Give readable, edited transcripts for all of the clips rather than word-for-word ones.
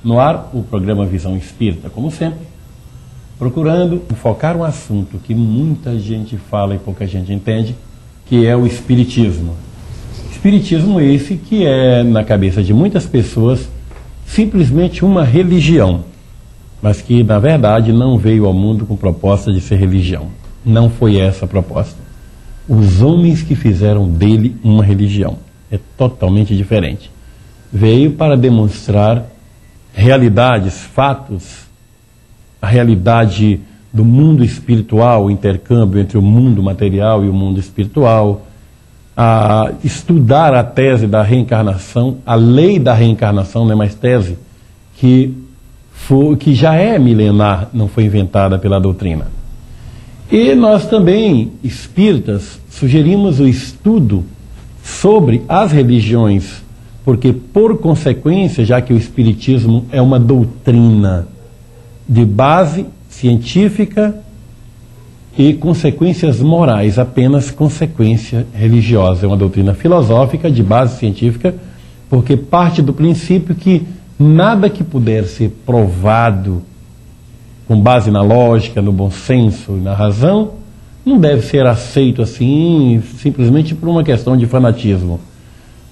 No ar, o programa Visão Espírita, como sempre, procurando focar um assunto que muita gente fala e pouca gente entende, que é o Espiritismo. Espiritismo esse que é, na cabeça de muitas pessoas, simplesmente uma religião, mas que, na verdade, não veio ao mundo com proposta de ser religião. Não foi essa a proposta. Os homens que fizeram dele uma religião. É totalmente diferente. Veio para demonstrar realidades, fatos, a realidade do mundo espiritual, o intercâmbio entre o mundo material e o mundo espiritual, a estudar a tese da reencarnação, a lei da reencarnação, não é mais tese, que já é milenar, não foi inventada pela doutrina. E nós também, espíritas, sugerimos o estudo sobre as religiões, porque, por consequência, já que o Espiritismo é uma doutrina de base científica e consequências morais, apenas consequência religiosa. É uma doutrina filosófica de base científica, porque parte do princípio que nada que puder ser provado com base na lógica, no bom senso e na razão, não deve ser aceito assim, simplesmente por uma questão de fanatismo.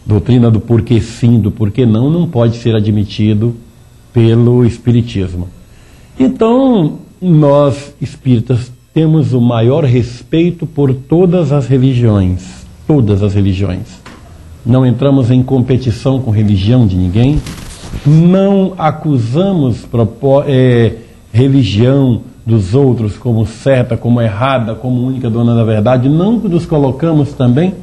Doutrina do porquê sim, do porquê não pode ser admitido pelo Espiritismo. Então, nós, espíritas, temos o maior respeito por todas as religiões. Todas as religiões. Não entramos em competição com religião de ninguém. Não acusamos religião dos outros como certa, como errada, como única dona da verdade. Não nos colocamos também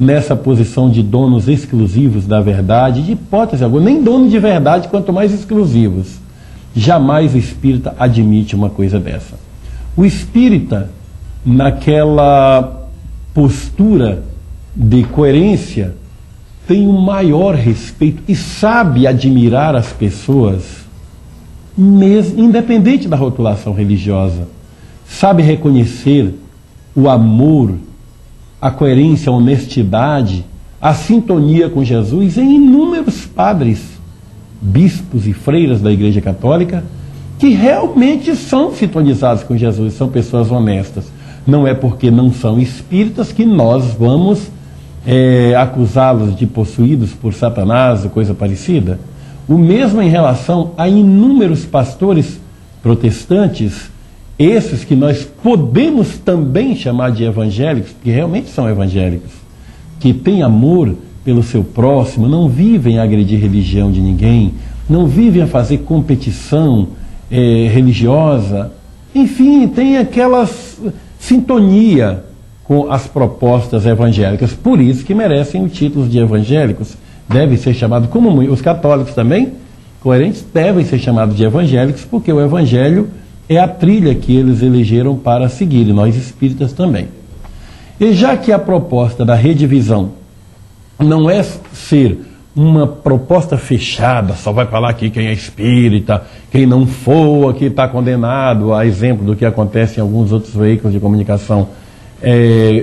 nessa posição de donos exclusivos da verdade, de hipótese alguma, nem dono de verdade, quanto mais exclusivos. Jamais o espírita admite uma coisa dessa. O espírita, naquela postura de coerência, tem o maior respeito e sabe admirar as pessoas, mesmo independente da rotulação religiosa. Sabe reconhecer o amor, a coerência, a honestidade, a sintonia com Jesus em inúmeros padres, bispos e freiras da Igreja Católica, que realmente são sintonizados com Jesus, são pessoas honestas. Não é porque não são espíritas que nós vamos acusá-los de possuídos por Satanás ou coisa parecida. O mesmo em relação a inúmeros pastores protestantes, esses que nós podemos também chamar de evangélicos, porque realmente são evangélicos, que têm amor pelo seu próximo, não vivem a agredir religião de ninguém, não vivem a fazer competição religiosa, enfim, tem aquela sintonia com as propostas evangélicas, por isso que merecem o título de evangélicos. Devem ser chamados, como os católicos também, coerentes, devem ser chamados de evangélicos, porque o evangelho é a trilha que eles elegeram para seguir, e nós espíritas também. E já que a proposta da redivisão não é ser uma proposta fechada, só vai falar aqui quem é espírita, quem não for, que está condenado, a exemplo do que acontece em alguns outros veículos de comunicação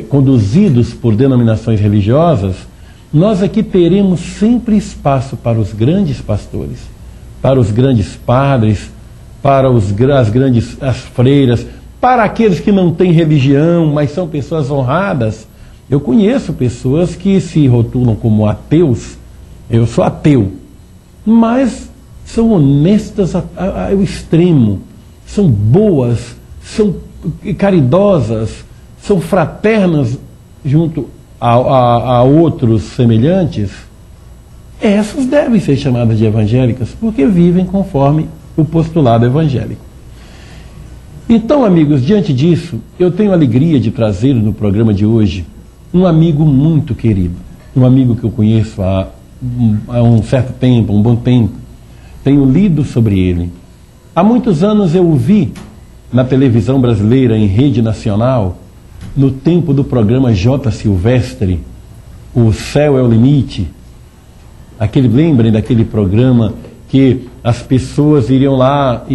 conduzidos por denominações religiosas, nós aqui teremos sempre espaço para os grandes pastores, para os grandes padres, para as freiras, para aqueles que não têm religião, mas são pessoas honradas. Eu conheço pessoas que se rotulam como ateus. Eu sou ateu, mas são honestas ao extremo, são boas, são caridosas, são fraternas junto a outros semelhantes. Essas devem ser chamadas de evangélicas, porque vivem conforme o postulado evangélico. Então, amigos, diante disso, eu tenho a alegria de trazer no programa de hoje um amigo muito querido, um amigo que eu conheço há um certo tempo, um bom tempo. Tenho lido sobre ele. Há muitos anos eu o vi na televisão brasileira, em rede nacional, no tempo do programa J. Silvestre, O Céu é o Limite. Lembrem daquele programa que as pessoas iam lá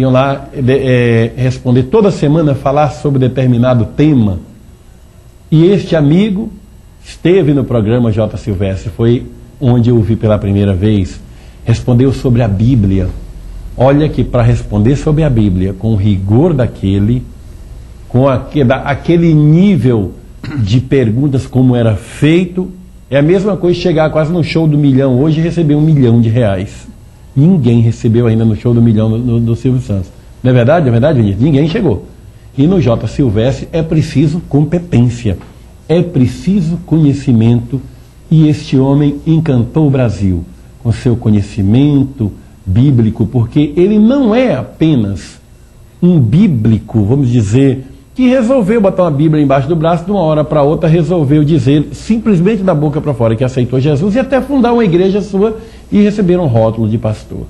responder toda semana, falar sobre determinado tema. E este amigo esteve no programa J. Silvestre, foi onde eu o vi pela primeira vez. Respondeu sobre a Bíblia. Olha que para responder sobre a Bíblia com o rigor daquele, com aquele nível de perguntas como era feito, é a mesma coisa chegar quase no show do milhão hoje e receber R$1 milhão. Ninguém recebeu ainda no show do milhão do Silvio Santos. Não é verdade? É verdade, Vinícius? Ninguém chegou. E no J. Silvestre é preciso competência, é preciso conhecimento, e este homem encantou o Brasil com seu conhecimento bíblico, porque ele não é apenas um bíblico, vamos dizer, que resolveu botar uma Bíblia embaixo do braço, de uma hora para outra resolveu dizer, simplesmente da boca para fora, que aceitou Jesus e até fundar uma igreja sua e receber um rótulo de pastor.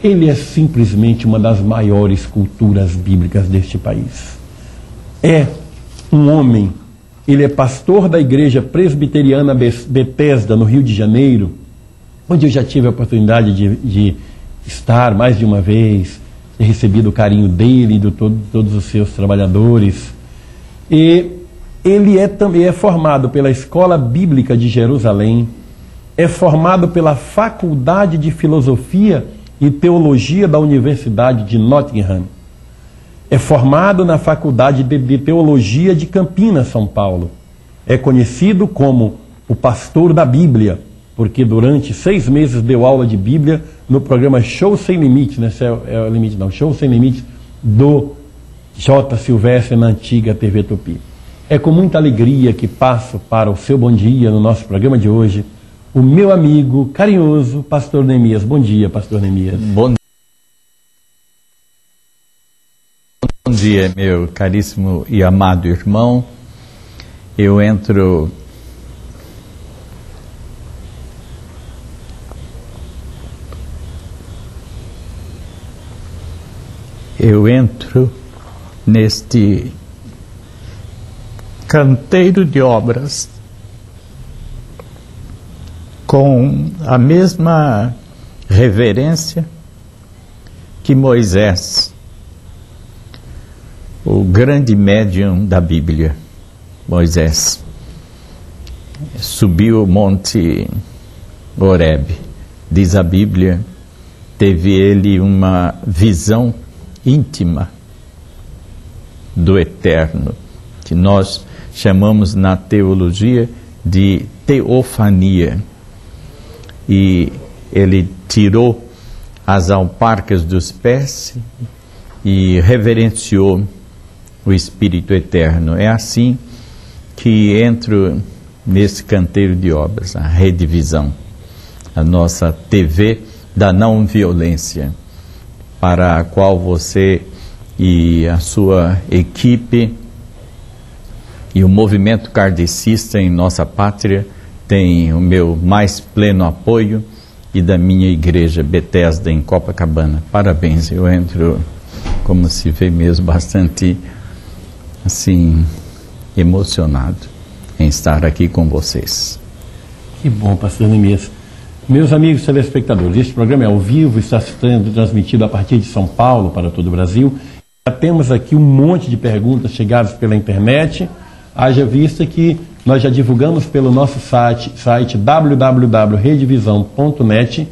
Ele é simplesmente uma das maiores culturas bíblicas deste país. É um homem, ele é pastor da igreja presbiteriana Bethesda, no Rio de Janeiro, onde eu já tive a oportunidade de estar mais de uma vez, ter recebido o carinho dele e de todos os seus trabalhadores. E ele também é formado pela Escola Bíblica de Jerusalém, é formado pela Faculdade de Filosofia e Teologia da Universidade de Nottingham, é formado na Faculdade de Teologia de Campinas, São Paulo, é conhecido como o pastor da Bíblia, porque durante 6 meses deu aula de Bíblia no programa Show Sem Limites, né? É o limite não, Show Sem Limites do J. Silvestre na antiga TV Tupi. É com muita alegria que passo para o seu bom dia no nosso programa de hoje, o meu amigo carinhoso, pastor Neemias. Bom dia, pastor Neemias. Bom dia, meu caríssimo e amado irmão. Eu entro neste canteiro de obras com a mesma reverência que Moisés, o grande médium da Bíblia. Moisés subiu o monte Horebe, diz a Bíblia, teve ele uma visão íntima do Eterno, que nós chamamos na teologia de teofania. E ele tirou as alparcas dos pés e reverenciou o Espírito Eterno. É assim que entro nesse canteiro de obras, a Rede Visão, a nossa TV da não violência, para a qual você e a sua equipe e o movimento kardecista em nossa pátria têm o meu mais pleno apoio, e da minha igreja Bethesda em Copacabana. Parabéns, eu entro, como se vê mesmo, bastante assim, emocionado em estar aqui com vocês. Que bom, pastor Neemias. Meus amigos telespectadores, este programa é ao vivo, está sendo transmitido a partir de São Paulo para todo o Brasil. Já temos aqui um monte de perguntas chegadas pela internet, haja vista que nós já divulgamos pelo nosso site www.redevisão.net,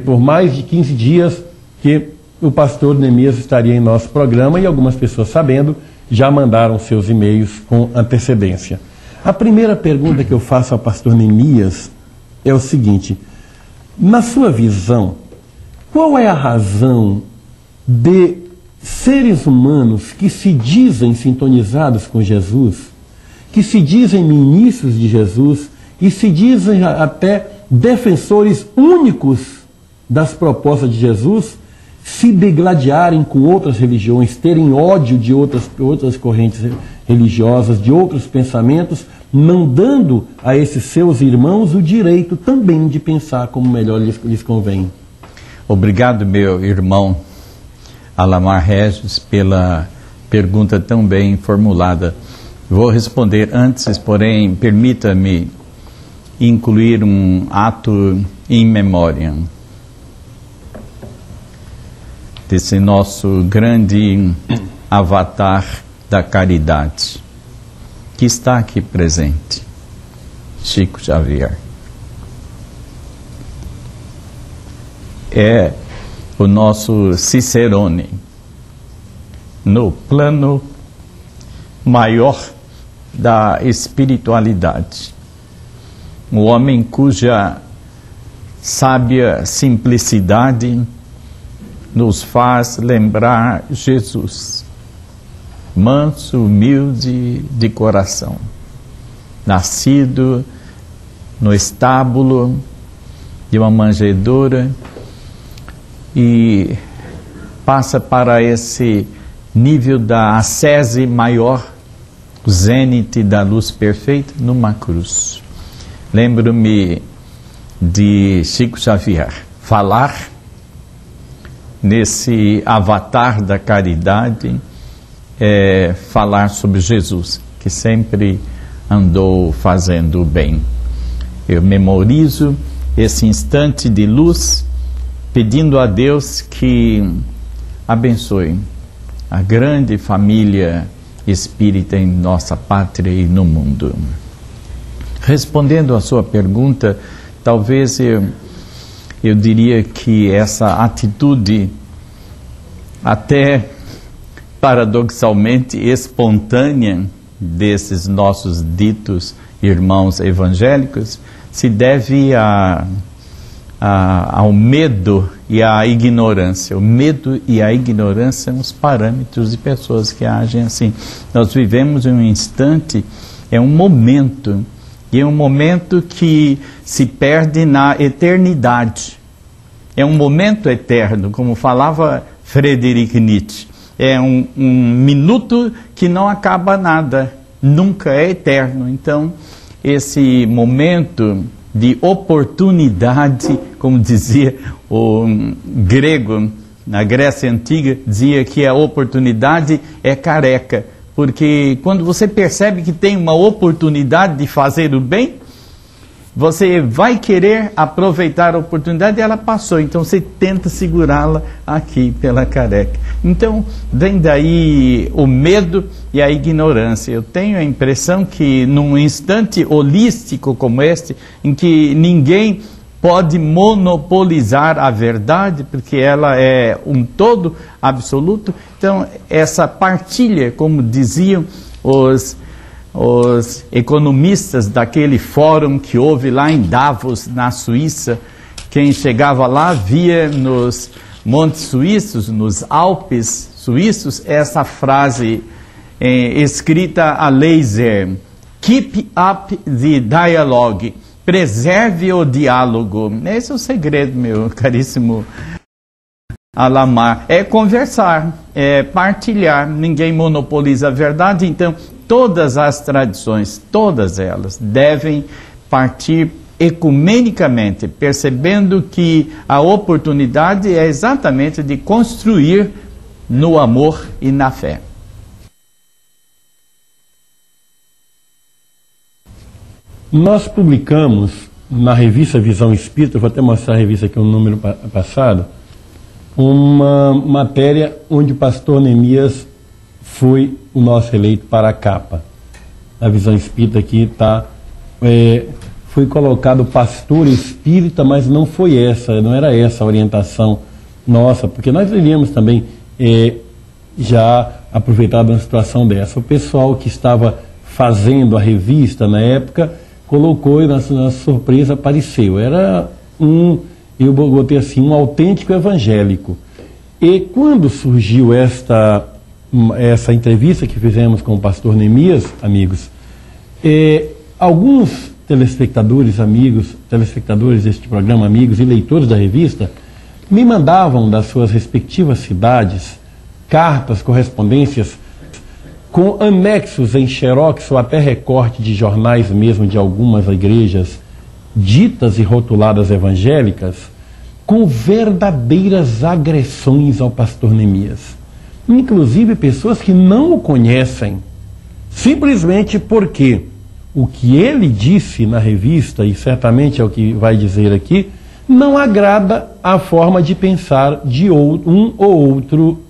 por mais de 15 dias que o pastor Neemias estaria em nosso programa, e algumas pessoas, sabendo, já mandaram seus e-mails com antecedência. A primeira pergunta que eu faço ao pastor Neemias é o seguinte: na sua visão, qual é a razão de seres humanos que se dizem sintonizados com Jesus, que se dizem ministros de Jesus e se dizem até defensores únicos das propostas de Jesus, se degladiarem com outras religiões, terem ódio de outras correntes religiosas, de outros pensamentos, não dando a esses seus irmãos o direito também de pensar como melhor lhes convém? Obrigado, meu irmão Alamar Regis, pela pergunta tão bem formulada. Vou responder antes, porém, permita-me incluir um ato in memoriam desse nosso grande avatar da caridade, que está aqui presente, Chico Xavier. É o nosso Cicerone, no plano maior da espiritualidade. Um homem cuja sábia simplicidade nos faz lembrar Jesus, manso, humilde de coração, nascido no estábulo de uma manjedoura e passa para esse nível da ascese maior, o zênite da luz perfeita, numa cruz. Lembro-me de Chico Xavier falar nesse avatar da caridade, falar sobre Jesus, que sempre andou fazendo o bem. Eu memorizo esse instante de luz, pedindo a Deus que abençoe a grande família espírita em nossa pátria e no mundo. Respondendo à sua pergunta, talvez eu diria que essa atitude, até paradoxalmente espontânea, desses nossos ditos irmãos evangélicos, se deve ao medo e à ignorância. O medo e a ignorância são os parâmetros de pessoas que agem assim. Nós vivemos em um instante, é um momento, e é um momento que se perde na eternidade. É um momento eterno, como falava Friedrich Nietzsche. É um minuto que não acaba nada, nunca é eterno. Então, esse momento de oportunidade, como dizia o grego, na Grécia Antiga, dizia que a oportunidade é careca, porque quando você percebe que tem uma oportunidade de fazer o bem, você vai querer aproveitar a oportunidade e ela passou, então você tenta segurá-la aqui pela careca. Então, vem daí o medo e a ignorância. Eu tenho a impressão que num instante holístico como este, em que ninguém pode monopolizar a verdade, porque ela é um todo absoluto, então essa partilha, como diziam os economistas daquele fórum que houve lá em Davos, na Suíça, quem chegava lá via nos montes suíços, nos Alpes suíços, essa frase escrita a laser: "Keep up the dialogue", preserve o diálogo. Esse é o segredo, meu caríssimo Alamar, é conversar, é partilhar, ninguém monopoliza a verdade. Então todas as tradições, todas elas, devem partir ecumenicamente, percebendo que a oportunidade é exatamente de construir no amor e na fé. Nós publicamos na revista Visão Espírita, vou até mostrar a revista aqui, um número passado, uma matéria onde o pastor Neemias foi o nosso eleito para a capa. A Visão Espírita aqui está, foi colocado pastor espírita, mas não foi essa, não era essa a orientação nossa, porque nós deveríamos também já aproveitar uma situação dessa. O pessoal que estava fazendo a revista na época colocou e na surpresa apareceu. Era eu botei assim, um autêntico evangélico. E quando surgiu essa entrevista que fizemos com o pastor Neemias, amigos, alguns telespectadores, amigos, telespectadores deste programa, amigos e leitores da revista, me mandavam das suas respectivas cidades cartas, correspondências com anexos em xerox ou até recorte de jornais mesmo de algumas igrejas ditas e rotuladas evangélicas, com verdadeiras agressões ao pastor Neemias. Inclusive pessoas que não o conhecem, simplesmente porque o que ele disse na revista, e certamente é o que vai dizer aqui, não agrada a forma de pensar de um ou outro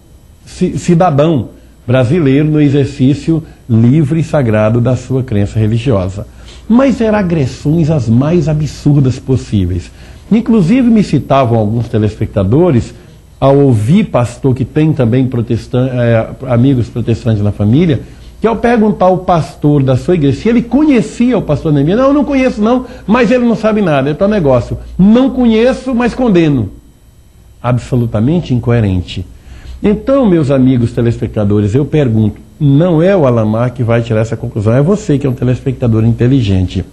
cidadão brasileiro no exercício livre e sagrado da sua crença religiosa. Mas eram agressões as mais absurdas possíveis. Inclusive me citavam alguns telespectadores ao ouvir pastor que tem também amigos protestantes na família, que ao perguntar ao pastor da sua igreja se ele conhecia o pastor Neemias, não, eu não conheço não, mas ele não sabe nada, é tal negócio. Não conheço, mas condeno. Absolutamente incoerente. Então, meus amigos telespectadores, eu pergunto, não é o Alamar que vai tirar essa conclusão, é você que é um telespectador inteligente.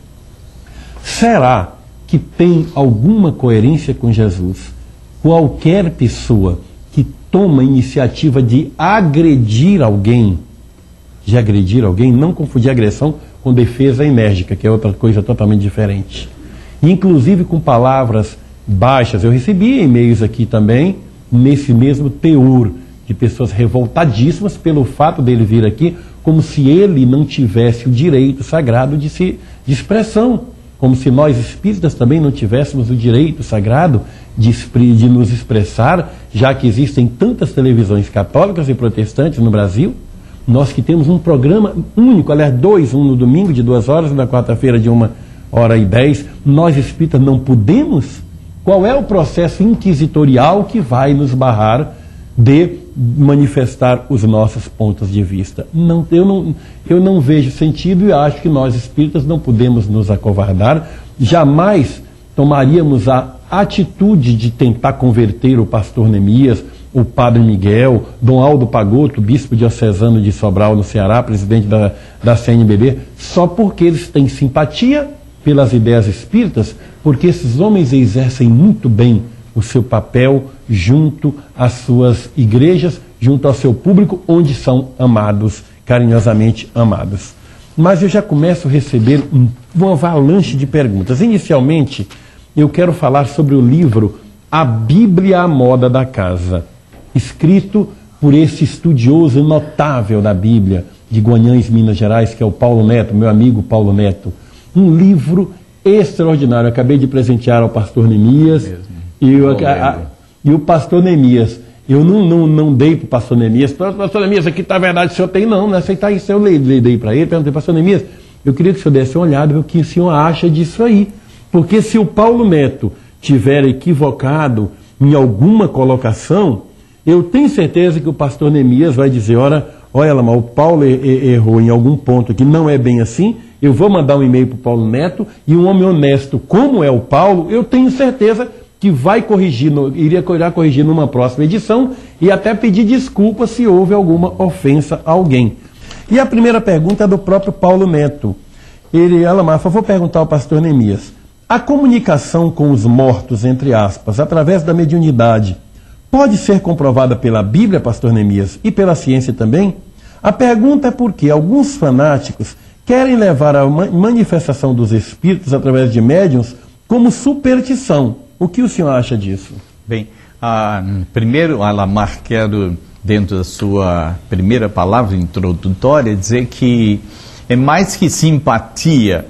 Será que tem alguma coerência com Jesus? Qualquer pessoa que toma a iniciativa de agredir alguém, não confundir agressão com defesa enérgica, que é outra coisa totalmente diferente. Inclusive com palavras baixas. Eu recebi e-mails aqui também, nesse mesmo teor, de pessoas revoltadíssimas pelo fato dele vir aqui, como se ele não tivesse o direito sagrado de expressão. Como se nós espíritas também não tivéssemos o direito sagrado de nos expressar, já que existem tantas televisões católicas e protestantes no Brasil. Nós que temos um programa único, aliás, um no domingo de 2 horas e na quarta-feira de 1h10, nós espíritas não podemos? Qual é o processo inquisitorial que vai nos barrar de manifestar os nossos pontos de vista? Eu não vejo sentido e acho que nós espíritas não podemos nos acovardar. Jamais tomaríamos a atitude de tentar converter o pastor Neemias, o padre Miguel, Dom Aldo Pagotto, bispo diocesano de Sobral, no Ceará, presidente da CNBB, só porque eles têm simpatia pelas ideias espíritas, porque esses homens exercem muito bem o seu papel junto às suas igrejas, junto ao seu público, onde são amados, carinhosamente amados. Mas eu já começo a receber uma avalanche de perguntas. Inicialmente, eu quero falar sobre o livro A Bíblia à Moda da Casa, escrito por esse estudioso notável da Bíblia, de Guanhães, Minas Gerais, que é o Paulo Neto, meu amigo Paulo Neto. Um livro extraordinário. Eu acabei de presentear ao pastor Neemias e o pastor Neemias. Eu não dei para o pastor Neemias. Pastor Neemias, aqui está a verdade, o senhor tem não aceitar isso. Eu dei para ele, perguntei, pastor Neemias, eu queria que o senhor desse uma olhada, ver o que o senhor acha disso aí. Porque se o Paulo Neto tiver equivocado em alguma colocação, eu tenho certeza que o pastor Neemias vai dizer, olha Alamar, o Paulo errou em algum ponto que não é bem assim, eu vou mandar um e-mail para o Paulo Neto, e um homem honesto como é o Paulo, eu tenho certeza que irá corrigir numa próxima edição e até pedir desculpa se houve alguma ofensa a alguém. E a primeira pergunta é do próprio Paulo Neto. Alamar, por favor, perguntar ao pastor Neemias, a comunicação com os mortos, entre aspas, através da mediunidade, pode ser comprovada pela Bíblia, pastor Neemias, e pela ciência também? A pergunta é porque alguns fanáticos querem levar a manifestação dos espíritos através de médiuns como superstição. O que o senhor acha disso? Bem, primeiro, Alamar, quero, dentro da sua primeira palavra introdutória, dizer que é mais que simpatia,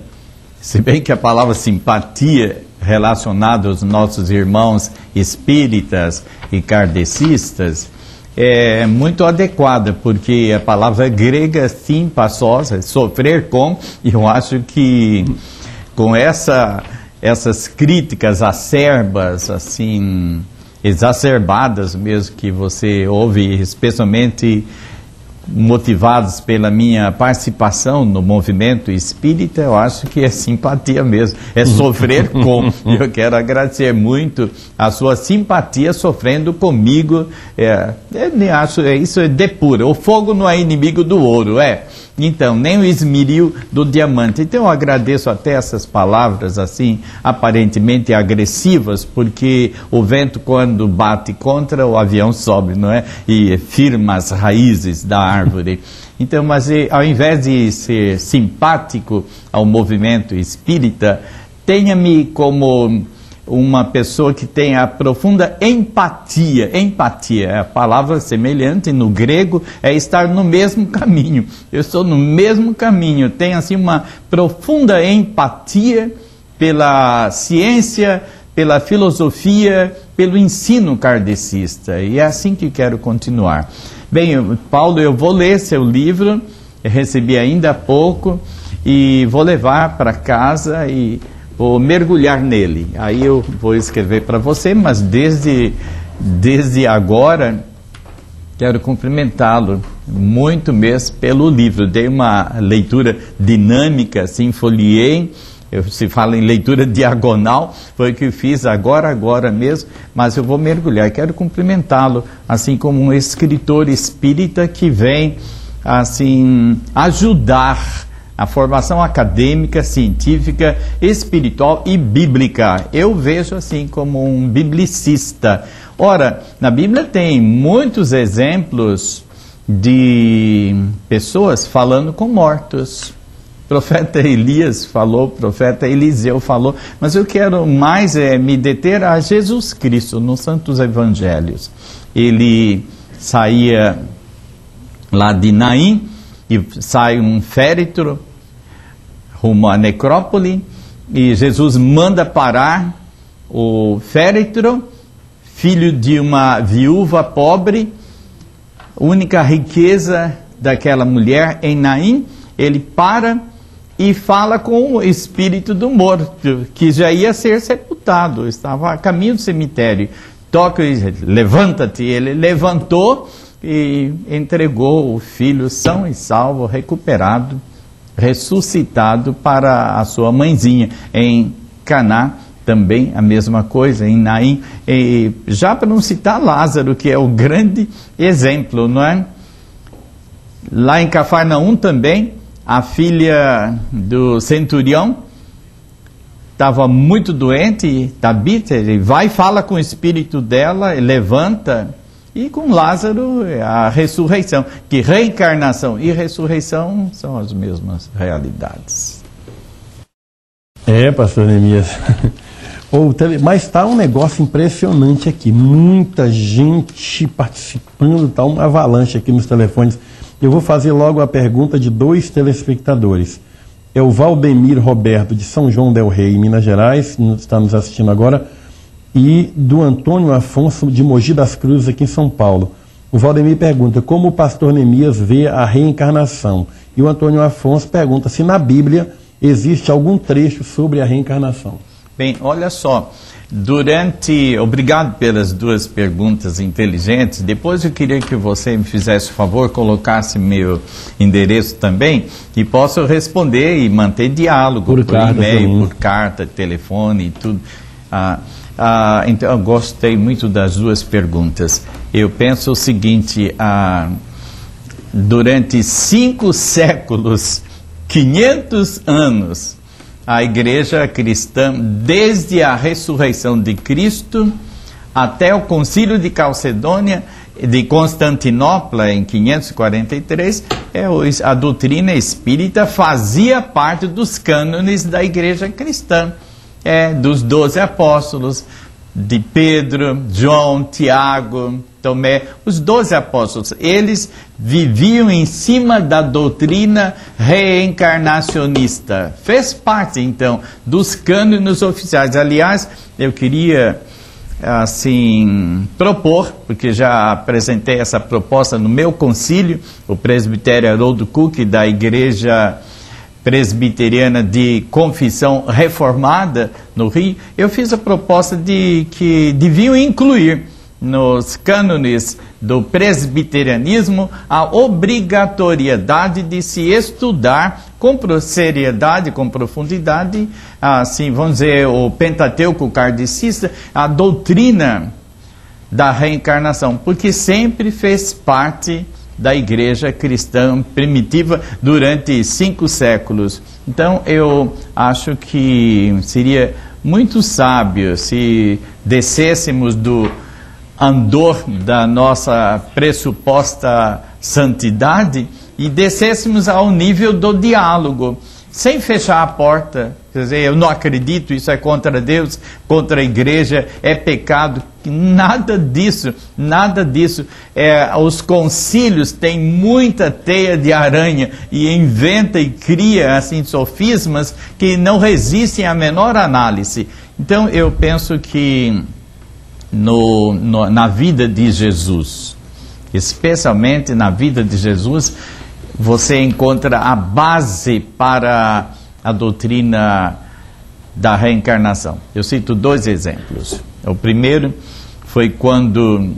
se bem que a palavra simpatia relacionada aos nossos irmãos espíritas e kardecistas é muito adequada, porque a palavra grega simpassós, sofrer com, e eu acho que com essas críticas acerbas, assim, exacerbadas mesmo, que você ouve, especialmente motivados pela minha participação no movimento espírita, eu acho que é simpatia mesmo, é sofrer com. Eu quero agradecer muito a sua simpatia sofrendo comigo. Isso é de pura. O fogo não é inimigo do ouro, Então, nem o esmeril do diamante. Então, eu agradeço até essas palavras, assim, aparentemente agressivas, porque o vento, quando bate contra, o avião sobe, não é? E firma as raízes da árvore. Então, mas ao invés de ser simpático ao movimento espírita, tenha-me como uma pessoa que tenha profunda empatia. Empatia é a palavra semelhante no grego, é estar no mesmo caminho. Eu estou no mesmo caminho, tenho assim uma profunda empatia pela ciência, pela filosofia, pelo ensino kardecista. E é assim que quero continuar. Bem, Paulo, eu vou ler seu livro, eu recebi ainda há pouco, e vou levar para casa e vou mergulhar nele. Aí eu vou escrever para você, mas desde desde agora, quero cumprimentá-lo muito mesmo pelo livro. Dei uma leitura dinâmica, assim, folheei. Se fala em leitura diagonal, foi o que eu fiz agora mesmo, mas eu vou mergulhar. Quero cumprimentá-lo, assim como um escritor espírita que vem, assim, ajudar a formação acadêmica, científica, espiritual e bíblica. Eu vejo assim como um biblicista. Ora, na Bíblia tem muitos exemplos de pessoas falando com mortos. O profeta Elias falou, o profeta Eliseu falou, mas eu quero mais me deter a Jesus Cristo nos Santos Evangelhos. Ele saía lá de Naim e sai um féretro rumo à necrópole e Jesus manda parar o féretro, filho de uma viúva pobre, única riqueza daquela mulher em Naim. Ele para e fala com o espírito do morto, que já ia ser sepultado, estava a caminho do cemitério. Toca e diz: levanta-te. Ele levantou e entregou o filho são e salvo, recuperado, ressuscitado para a sua mãezinha. Em Caná também a mesma coisa, em Naim. E já para não citar Lázaro, que é o grande exemplo, não é? Lá em Cafarnaum também, a filha do centurião estava muito doente, Tabita, ele vai e fala com o espírito dela, levanta. E com Lázaro, a ressurreição, que reencarnação e ressurreição são as mesmas realidades. Pastor Neemias. Mas está um negócio impressionante aqui, muita gente participando, está uma avalanche aqui nos telefones. Eu vou fazer logo a pergunta de 2 telespectadores. É o Valdemir Roberto, de São João del Rei, Minas Gerais, está nos assistindo agora, e do Antônio Afonso, de Mogi das Cruzes, aqui em São Paulo. O Valdemir pergunta como o pastor Neemias vê a reencarnação. E o Antônio Afonso pergunta se na Bíblia existe algum trecho sobre a reencarnação. Bem, olha só, obrigado pelas 2 perguntas inteligentes. Depois eu queria que você me fizesse o favor, colocasse meu endereço também, que possa responder e manter diálogo por e-mail, por carta, telefone e tudo. Então eu gostei muito das 2 perguntas. Eu penso o seguinte: durante 5 séculos, 500 anos, a igreja cristã, desde a ressurreição de Cristo até o concílio de Calcedônia, de Constantinopla, em 543, a doutrina espírita fazia parte dos cânones da igreja cristã. Dos 12 apóstolos, de Pedro, João, Tiago, Tomé, os 12 apóstolos, eles viviam em cima da doutrina reencarnacionista. Fez parte, então, dos cânones oficiais. Aliás, eu queria, assim, propor, porque já apresentei essa proposta no meu concílio, o presbitério Haroldo Cook, da Igreja Presbiteriana de Confissão Reformada no Rio. Eu fiz a proposta de que deviam incluir nos cânones do presbiterianismo a obrigatoriedade de se estudar com seriedade, com profundidade, assim, vamos dizer, o Pentateuco kardecista, a doutrina da reencarnação, porque sempre fez parte da igreja cristã primitiva durante 5 séculos. Então eu acho que seria muito sábio se descêssemos do andor da nossa pressuposta santidade e descêssemos ao nível do diálogo, sem fechar a porta. Quer dizer, eu não acredito, isso é contra Deus, contra a igreja, é pecado. Nada disso, nada disso. Os concílios têm muita teia de aranha e inventa e cria assim sofismas que não resistem à menor análise. Então eu penso que na vida de Jesus, especialmente na vida de Jesus, você encontra a base para a doutrina da reencarnação. Eu cito 2 exemplos. O primeiro foi quando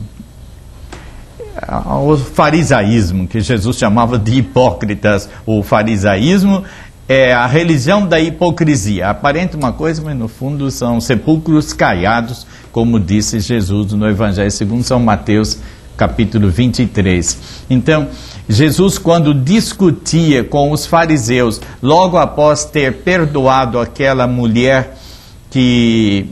o farisaísmo, que Jesus chamava de hipócritas, o farisaísmo é a religião da hipocrisia. Aparenta uma coisa, mas no fundo são sepulcros caiados, como disse Jesus no Evangelho segundo São Mateus, capítulo 23. Então, Jesus, quando discutia com os fariseus, logo após ter perdoado aquela mulher que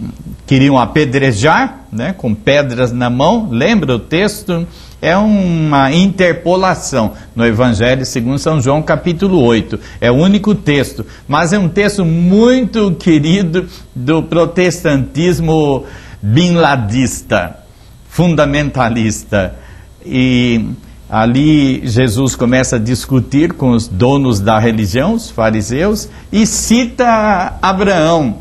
queriam apedrejar, né, com pedras na mão, lembra o texto? É uma interpolação no Evangelho segundo São João, capítulo 8. É o único texto, mas é um texto muito querido do protestantismo binladista, fundamentalista. E ali Jesus começa a discutir com os donos da religião, os fariseus, e cita Abraão.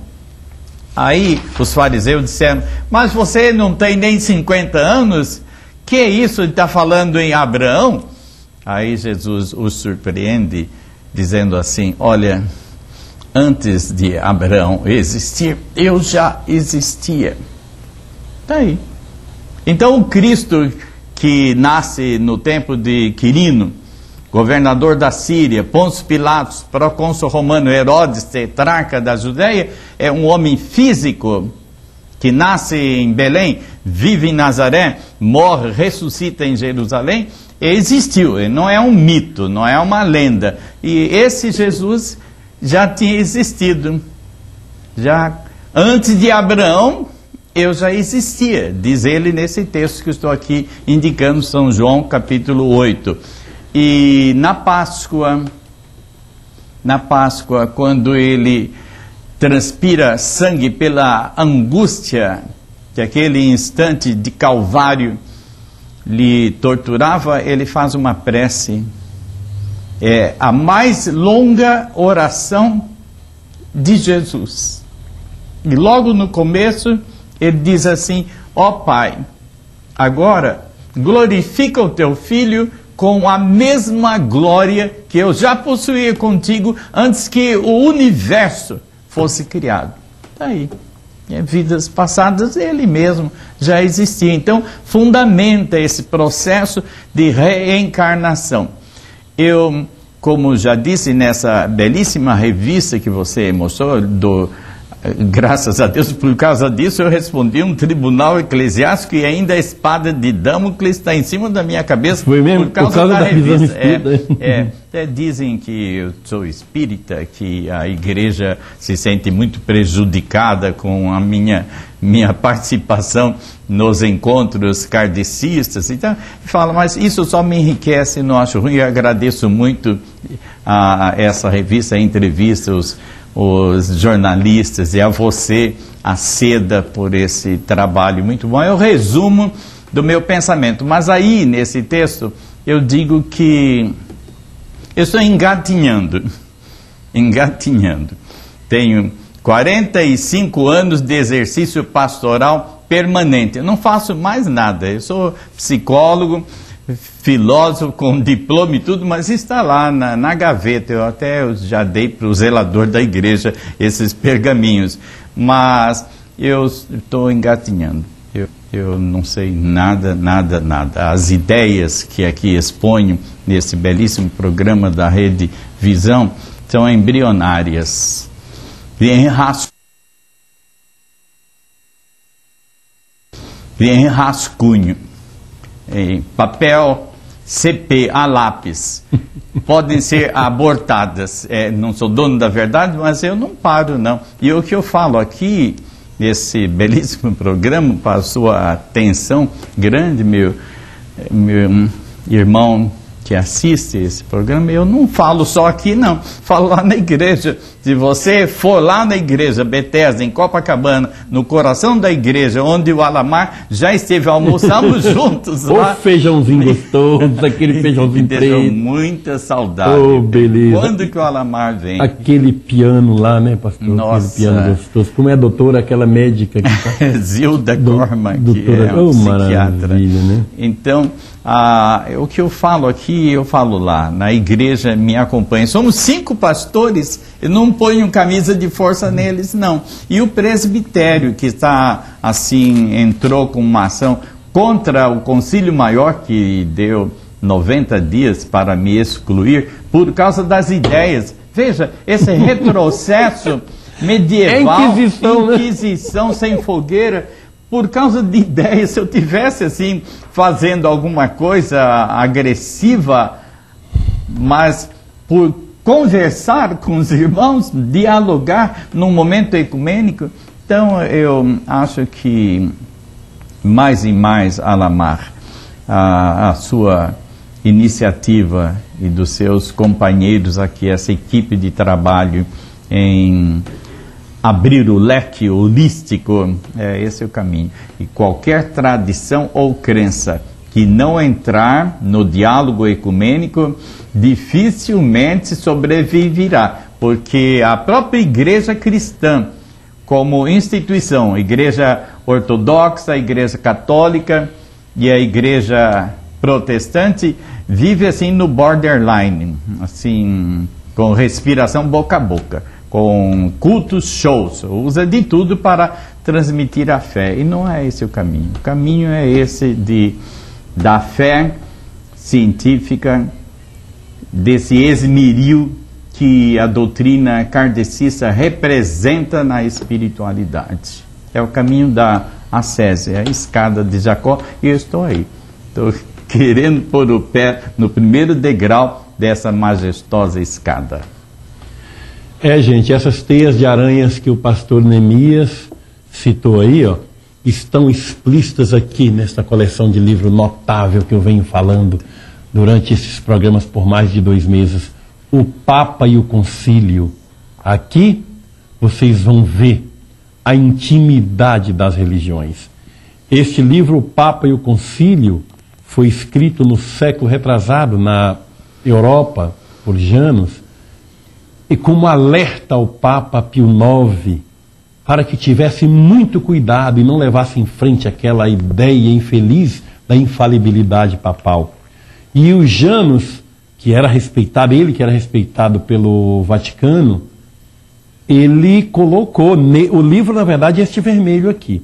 Aí os fariseus disseram: mas você não tem nem 50 anos? Que é isso? Ele está falando em Abraão? Aí Jesus os surpreende, dizendo assim: olha, antes de Abraão existir, eu já existia. Está aí. Então o Cristo que nasce no tempo de Quirino, governador da Síria, Pôncio Pilatos, procônsul romano, Herodes, tetrarca da Judéia, é um homem físico, que nasce em Belém, vive em Nazaré, morre, ressuscita em Jerusalém, existiu, ele não é um mito, não é uma lenda. E esse Jesus já tinha existido. Já antes de Abraão, eu já existia, diz ele nesse texto que estou aqui indicando, São João, capítulo 8. E na Páscoa, quando ele transpira sangue pela angústia que aquele instante de Calvário lhe torturava, ele faz uma prece. É a mais longa oração de Jesus. E logo no começo ele diz assim: ó Pai, agora glorifica o teu Filho com a mesma glória que eu já possuía contigo antes que o universo fosse criado. Está aí. Vidas passadas, ele mesmo já existia. Então, fundamenta esse processo de reencarnação. Eu, como já disse nessa belíssima revista que você mostrou, graças a Deus, por causa disso eu respondi um tribunal eclesiástico e ainda a espada de Damocles está em cima da minha cabeça. Foi mesmo? Por causa da revista. Dizem que eu sou espírita, que a igreja se sente muito prejudicada com a minha participação nos encontros kardecistas. Então, fala, mas isso só me enriquece, não acho ruim. Eu agradeço muito a essa revista, a entrevista, os jornalistas e a você, a Seda, por esse trabalho muito bom. É o resumo do meu pensamento. Mas aí, nesse texto, eu digo que eu estou engatinhando. Tenho 45 anos de exercício pastoral permanente. Eu não faço mais nada. Eu sou psicólogo, filósofo com diploma e tudo, mas está lá na gaveta. Eu já dei para o zelador da igreja esses pergaminhos, mas eu estou engatinhando. Eu não sei nada. As ideias que aqui exponho nesse belíssimo programa da Rede Visão são embrionárias, em rascunho, em papel CP a lápis, podem ser abortadas. Não sou dono da verdade, mas eu não paro, não. E o que eu falo aqui, nesse belíssimo programa, para a sua atenção grande, meu irmão que assiste esse programa, eu não falo só aqui, não. Falo lá na igreja. Se você for lá na igreja Bethesda, em Copacabana, no coração da igreja, onde o Alamar já esteve, almoçamos juntos lá. O feijãozinho gostoso, aquele feijãozinho preto. Deixou muita saudade. Oh, beleza. Quando que o Alamar vem? Aquele piano lá, né, pastor? Nossa. Aquele piano gostoso. Como é a doutora, aquela médica que tá... Zilda Corma, que doutora, é uma psiquiatra. Né? Então, o que eu falo aqui que eu falo lá, na igreja me acompanha. Somos 5 pastores, eu não ponho camisa de força neles, não. E o presbitério, que está, assim, entrou com uma ação contra o Concílio Maior, que deu 90 dias para me excluir, por causa das ideias. Veja, esse retrocesso medieval, Inquisição sem fogueira, por causa de ideias. Se eu tivesse assim, fazendo alguma coisa agressiva, mas por conversar com os irmãos, dialogar num momento ecumênico, então eu acho que mais e mais, Alamar, a sua iniciativa e dos seus companheiros aqui, essa equipe de trabalho em abrir o leque holístico, esse é o caminho. E qualquer tradição ou crença que não entrar no diálogo ecumênico dificilmente sobreviverá, porque a própria igreja cristã, como instituição, igreja ortodoxa, igreja católica e a igreja protestante, vive assim no borderline, assim, com respiração boca a boca, com cultos, shows, usa de tudo para transmitir a fé, e não é esse o caminho. O caminho é esse da fé científica, desse esmeril que a doutrina kardecista representa na espiritualidade. É o caminho da ascese, a escada de Jacó, e eu estou aí. Estou querendo pôr o pé no primeiro degrau dessa majestosa escada. Gente, essas teias de aranhas que o pastor Neemias citou aí, ó, estão explícitas aqui nesta coleção de livro notável que eu venho falando durante esses programas por mais de 2 meses. O Papa e o Concílio. Aqui vocês vão ver a intimidade das religiões. Este livro, O Papa e o Concílio, foi escrito no século retrasado na Europa, por Janus, e como alerta ao Papa Pio IX, para que tivesse muito cuidado e não levasse em frente aquela ideia infeliz da infalibilidade papal. E o Janus, que era respeitado, ele que era respeitado pelo Vaticano, ele colocou, o livro na verdade é este vermelho aqui,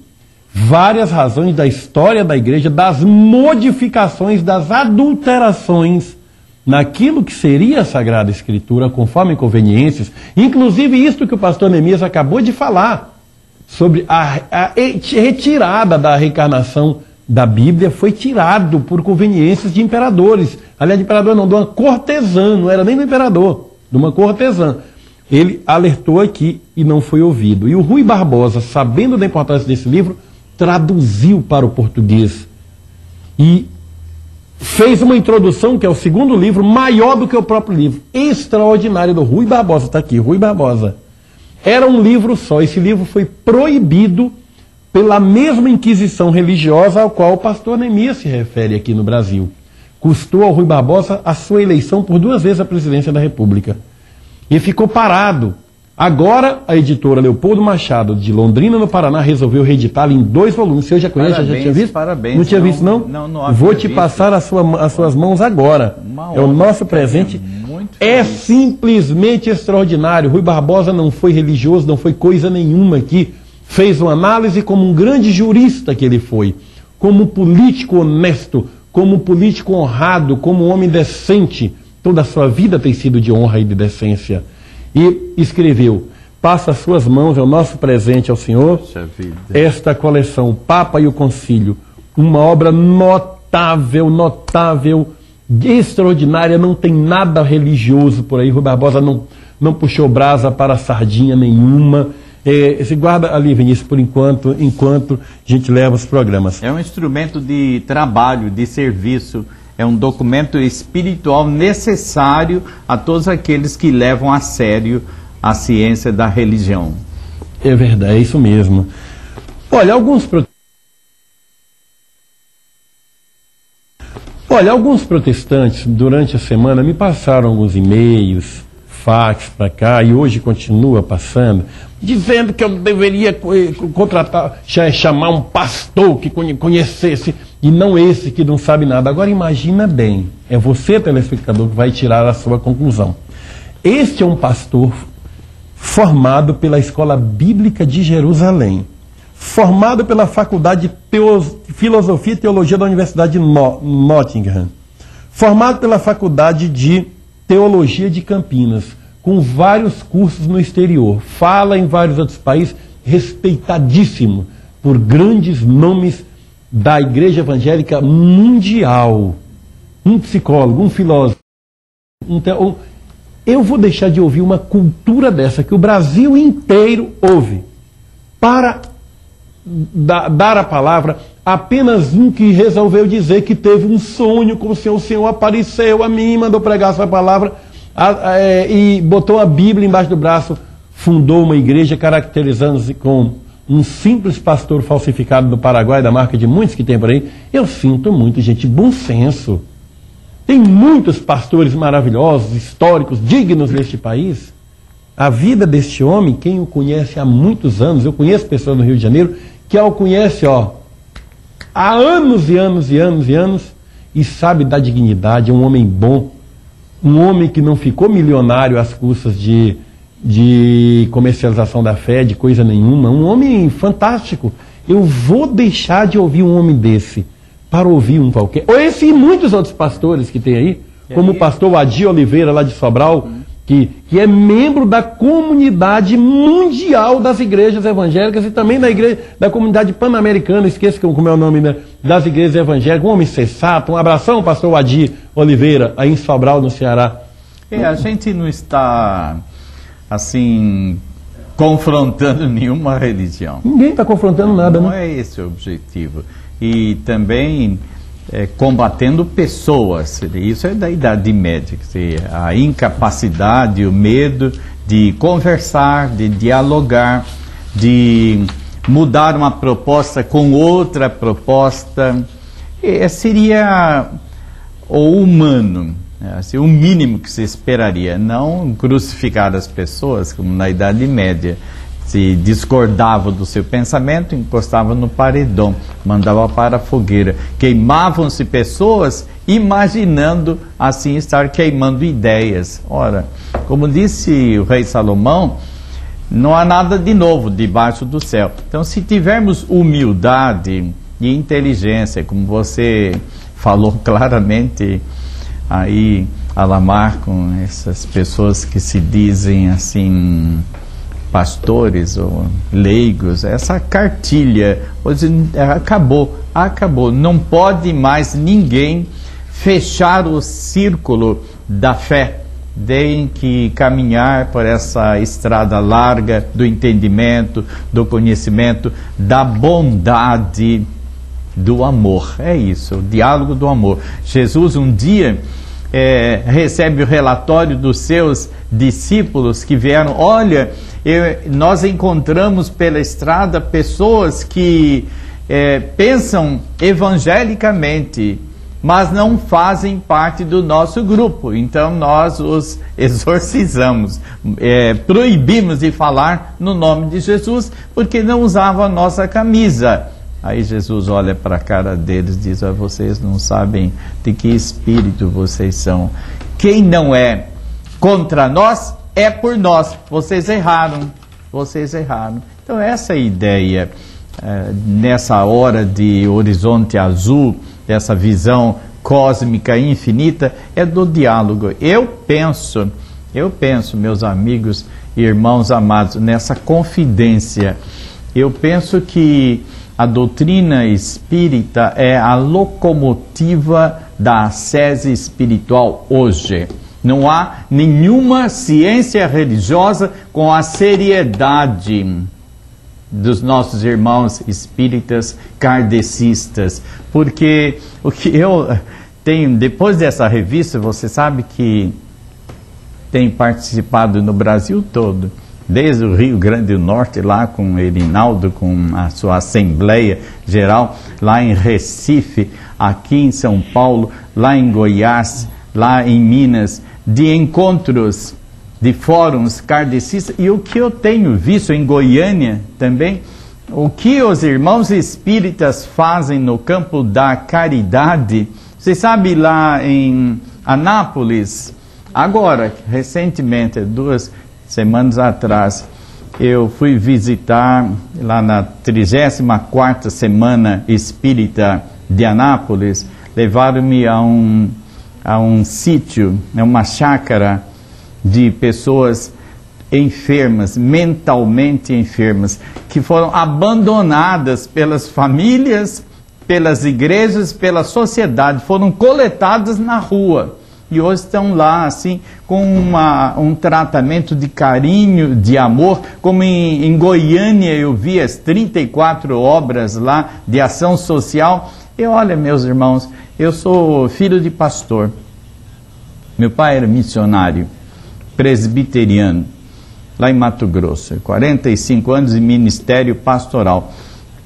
várias razões da história da igreja, das modificações, das adulterações naquilo que seria a Sagrada Escritura, conforme conveniências, inclusive isto que o pastor Neemias acabou de falar, sobre a retirada da reencarnação da Bíblia, foi tirado por conveniências de imperadores, aliás, de imperador não, de uma cortesã, não era nem do imperador, de uma cortesã. Ele alertou aqui e não foi ouvido. E o Rui Barbosa, sabendo da importância desse livro, traduziu para o português e fez uma introdução, que é o segundo livro, maior do que o próprio livro, extraordinário, do Rui Barbosa, está aqui, Rui Barbosa. Era um livro só, esse livro foi proibido pela mesma Inquisição religiosa ao qual o pastor Neemias se refere aqui no Brasil. Custou ao Rui Barbosa a sua eleição por 2 vezes à presidência da República. E ficou parado. Agora, a editora Leopoldo Machado, de Londrina, no Paraná, resolveu reeditá-lo em 2 volumes. Você já conhece? Já tinha visto? Parabéns. Não tinha visto, não? Não Vou te passar as suas mãos agora. É o nosso presente. É simplesmente extraordinário. Rui Barbosa não foi religioso, não foi coisa nenhuma aqui. Fez uma análise como um grande jurista que ele foi, como político honesto, como político honrado, como um homem decente. Toda a sua vida tem sido de honra e de decência. E escreveu: passa as suas mãos, é o nosso presente ao Senhor, esta coleção, o Papa e o Concílio, uma obra notável, extraordinária, não tem nada religioso por aí. Rui Barbosa não puxou brasa para sardinha nenhuma. Se guarda ali, Vinícius, por enquanto a gente leva os programas. É um instrumento de trabalho, de serviço. É um documento espiritual necessário a todos aqueles que levam a sério a ciência da religião. É verdade, é isso mesmo. Olha, alguns protestantes, durante a semana, me passaram alguns e-mails fax para cá, e hoje continua passando, dizendo que eu deveria contratar, chamar um pastor que conhecesse, e não esse que não sabe nada. Agora imagina bem, é você, telespectador, que vai tirar a sua conclusão. Este é um pastor formado pela Escola Bíblica de Jerusalém, formado pela Faculdade de Filosofia e Teologia da Universidade de Nottingham, formado pela Faculdade de Teologia de Campinas, com vários cursos no exterior, fala em vários outros países, respeitadíssimo por grandes nomes da Igreja Evangélica Mundial. Um psicólogo, um filósofo. Eu vou deixar de ouvir uma cultura dessa, que o Brasil inteiro ouve, para dar a palavra apenas um que resolveu dizer que teve um sonho com o Senhor apareceu a mim, mandou pregar essa palavra, e botou a Bíblia embaixo do braço, fundou uma igreja caracterizando-se com um simples pastor falsificado do Paraguai, da marca de muitos que tem por aí. Eu sinto muito, gente, bom senso. Tem muitos pastores maravilhosos, históricos, dignos deste país. A vida deste homem, quem o conhece há muitos anos, eu conheço pessoas no Rio de Janeiro, que o conhece, há anos e anos e anos e anos, e sabe da dignidade, é um homem bom, um homem que não ficou milionário às custas de comercialização da fé, de coisa nenhuma, um homem fantástico. Eu vou deixar de ouvir um homem desse para ouvir um qualquer. Ou esse e muitos outros pastores que tem aí, como o pastor Adi Oliveira, lá de Sobral, que é membro da comunidade mundial das igrejas evangélicas e também da comunidade pan-americana, esqueço como é o nome, né, das igrejas evangélicas, um homem sensato. Um abração, pastor Adi Oliveira, aí em Sobral, no Ceará. A gente não está, assim, confrontando nenhuma religião. Ninguém está confrontando nada, não, né? Não é esse o objetivo. E também combatendo pessoas. Isso é da Idade Média, quer dizer, a incapacidade, o medo de conversar, de dialogar, de mudar uma proposta com outra proposta. Seria o humano, assim, o mínimo que se esperaria, não crucificar as pessoas como na Idade Média. Se discordavam do seu pensamento, encostavam no paredão, mandavam para a fogueira. Queimavam-se pessoas imaginando assim estar queimando ideias. Ora, como disse o rei Salomão, não há nada de novo debaixo do céu. Então, se tivermos humildade e inteligência, como você falou claramente aí, Alamar, com essas pessoas que se dizem assim, pastores ou leigos, essa cartilha hoje acabou. Não pode mais ninguém fechar o círculo da fé. Tem que caminhar por essa estrada larga do entendimento, do conhecimento, da bondade, do amor. É isso, o diálogo do amor. Jesus um dia recebe o relatório dos seus discípulos que vieram. Olha, nós encontramos pela estrada pessoas que pensam evangelicamente, mas não fazem parte do nosso grupo. Então nós os exorcizamos, proibimos de falar no nome de Jesus, porque não usavam a nossa camisa. Aí Jesus olha para a cara deles e diz: vocês não sabem de que espírito vocês são. Quem não é contra nós é por nós. Vocês erraram. Então essa é a ideia, nessa hora de horizonte azul, dessa visão cósmica infinita, é do diálogo. Eu penso, meus amigos e irmãos amados, nessa confidência. Eu penso que a doutrina espírita é a locomotiva da ascese espiritual hoje. Não há nenhuma ciência religiosa com a seriedade dos nossos irmãos espíritas kardecistas. Porque o que eu tenho, depois dessa revista, você sabe que tenho participado no Brasil todo, desde o Rio Grande do Norte, lá com o Erinaldo, com a sua Assembleia Geral, lá em Recife, aqui em São Paulo, lá em Goiás, lá em Minas, de encontros de fóruns kardecistas, e o que eu tenho visto em Goiânia também, o que os irmãos espíritas fazem no campo da caridade. Você sabe, lá em Anápolis, agora, recentemente, 2 semanas atrás, eu fui visitar lá na 34ª Semana Espírita de Anápolis. Levaram-me a um sítio, uma chácara de pessoas enfermas, mentalmente enfermas, que foram abandonadas pelas famílias, pelas igrejas, pela sociedade, foram coletadas na rua. E hoje estão lá, assim, com um tratamento de carinho, de amor, como em Goiânia eu vi as 34 obras lá de ação social. E olha, meus irmãos, eu sou filho de pastor. Meu pai era missionário, presbiteriano, lá em Mato Grosso, 45 anos de ministério pastoral.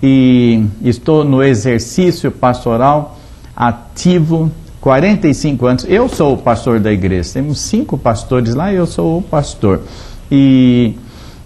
E estou no exercício pastoral ativo 45 anos. Eu sou o pastor da igreja, temos 5 pastores lá, eu sou o pastor. E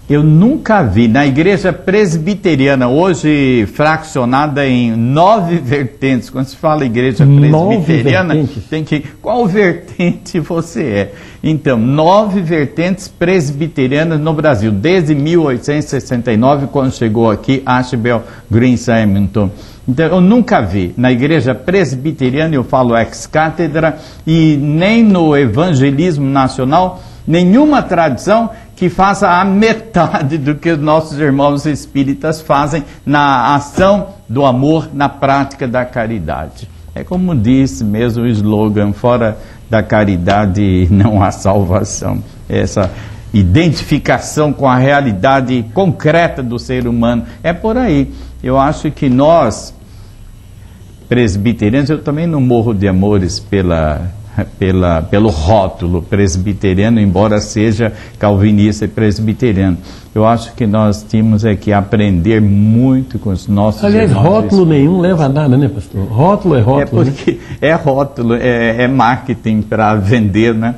eu nunca vi na igreja presbiteriana, hoje fraccionada em 9 vertentes. Quando se fala igreja presbiteriana, tem que... Qual vertente você é? Então, 9 vertentes presbiterianas no Brasil, desde 1869, quando chegou aqui Ashbel Green Simonton. Então, eu nunca vi na igreja presbiteriana, eu falo ex-cátedra, e nem no evangelismo nacional, nenhuma tradição que faça a metade do que os nossos irmãos espíritas fazem na ação do amor, na prática da caridade. É como diz mesmo o slogan, fora da caridade não há salvação. Essa identificação com a realidade concreta do ser humano, é por aí. Eu acho que nós, presbiterianos, eu também não morro de amores pelo rótulo presbiteriano, embora seja calvinista e presbiteriano. Eu acho que nós tínhamos que aprender muito com os nossos Aliás, irmãos. Rótulo nenhum leva a nada, né, pastor? Rótulo é rótulo. É porque né? É rótulo, é marketing para vender, né?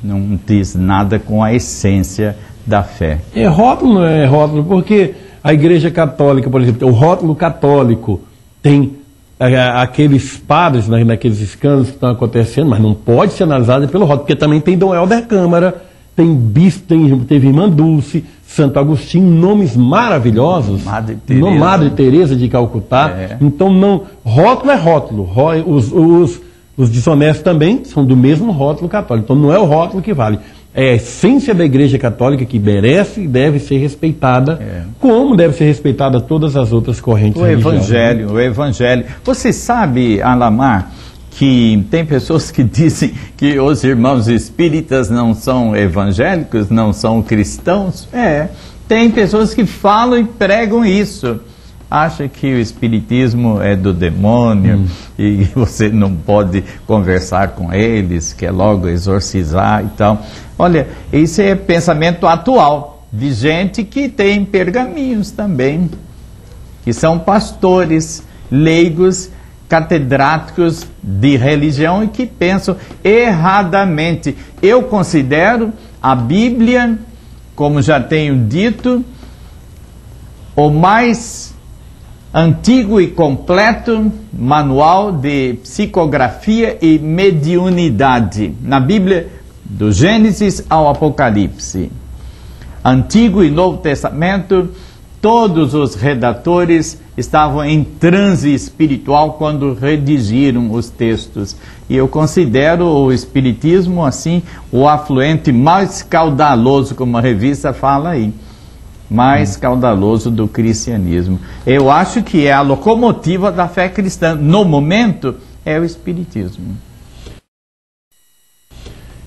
Não diz nada com a essência da fé. É rótulo, não é rótulo, porque a Igreja Católica, por exemplo, o rótulo católico tem aqueles padres naqueles escândalos que estão acontecendo, mas não pode ser analisado pelo rótulo, porque também tem Dom Helder Câmara, tem Bispo, teve Irmã Dulce, Santo Agostinho, nomes maravilhosos. Madre Teresa de Calcutá. É. Então, não, rótulo é rótulo. Os desonestos também são do mesmo rótulo católico. Então, não é o rótulo que vale. É a essência da Igreja Católica que merece e deve ser respeitada, como deve ser respeitada todas as outras correntes religiosas. O Evangelho. Você sabe, Alamar, que tem pessoas que dizem que os irmãos espíritas não são evangélicos, não são cristãos? Tem pessoas que falam e pregam isso. Acha que o espiritismo é do demônio e você não pode conversar com eles, quer logo exorcizar e tal. Olha, esse é pensamento atual de gente que tem pergaminhos também, que são pastores, leigos, catedráticos de religião e que pensam erradamente. Eu considero a Bíblia, como já tenho dito, o mais antigo e completo manual de psicografia e mediunidade. Na Bíblia, do Gênesis ao Apocalipse. Antigo e Novo Testamento, todos os redatores estavam em transe espiritual quando redigiram os textos. E eu considero o Espiritismo, assim, o afluente mais caudaloso, como a revista fala aí. Mais caudaloso do cristianismo. Eu acho que é a locomotiva da fé cristã. No momento, é o Espiritismo.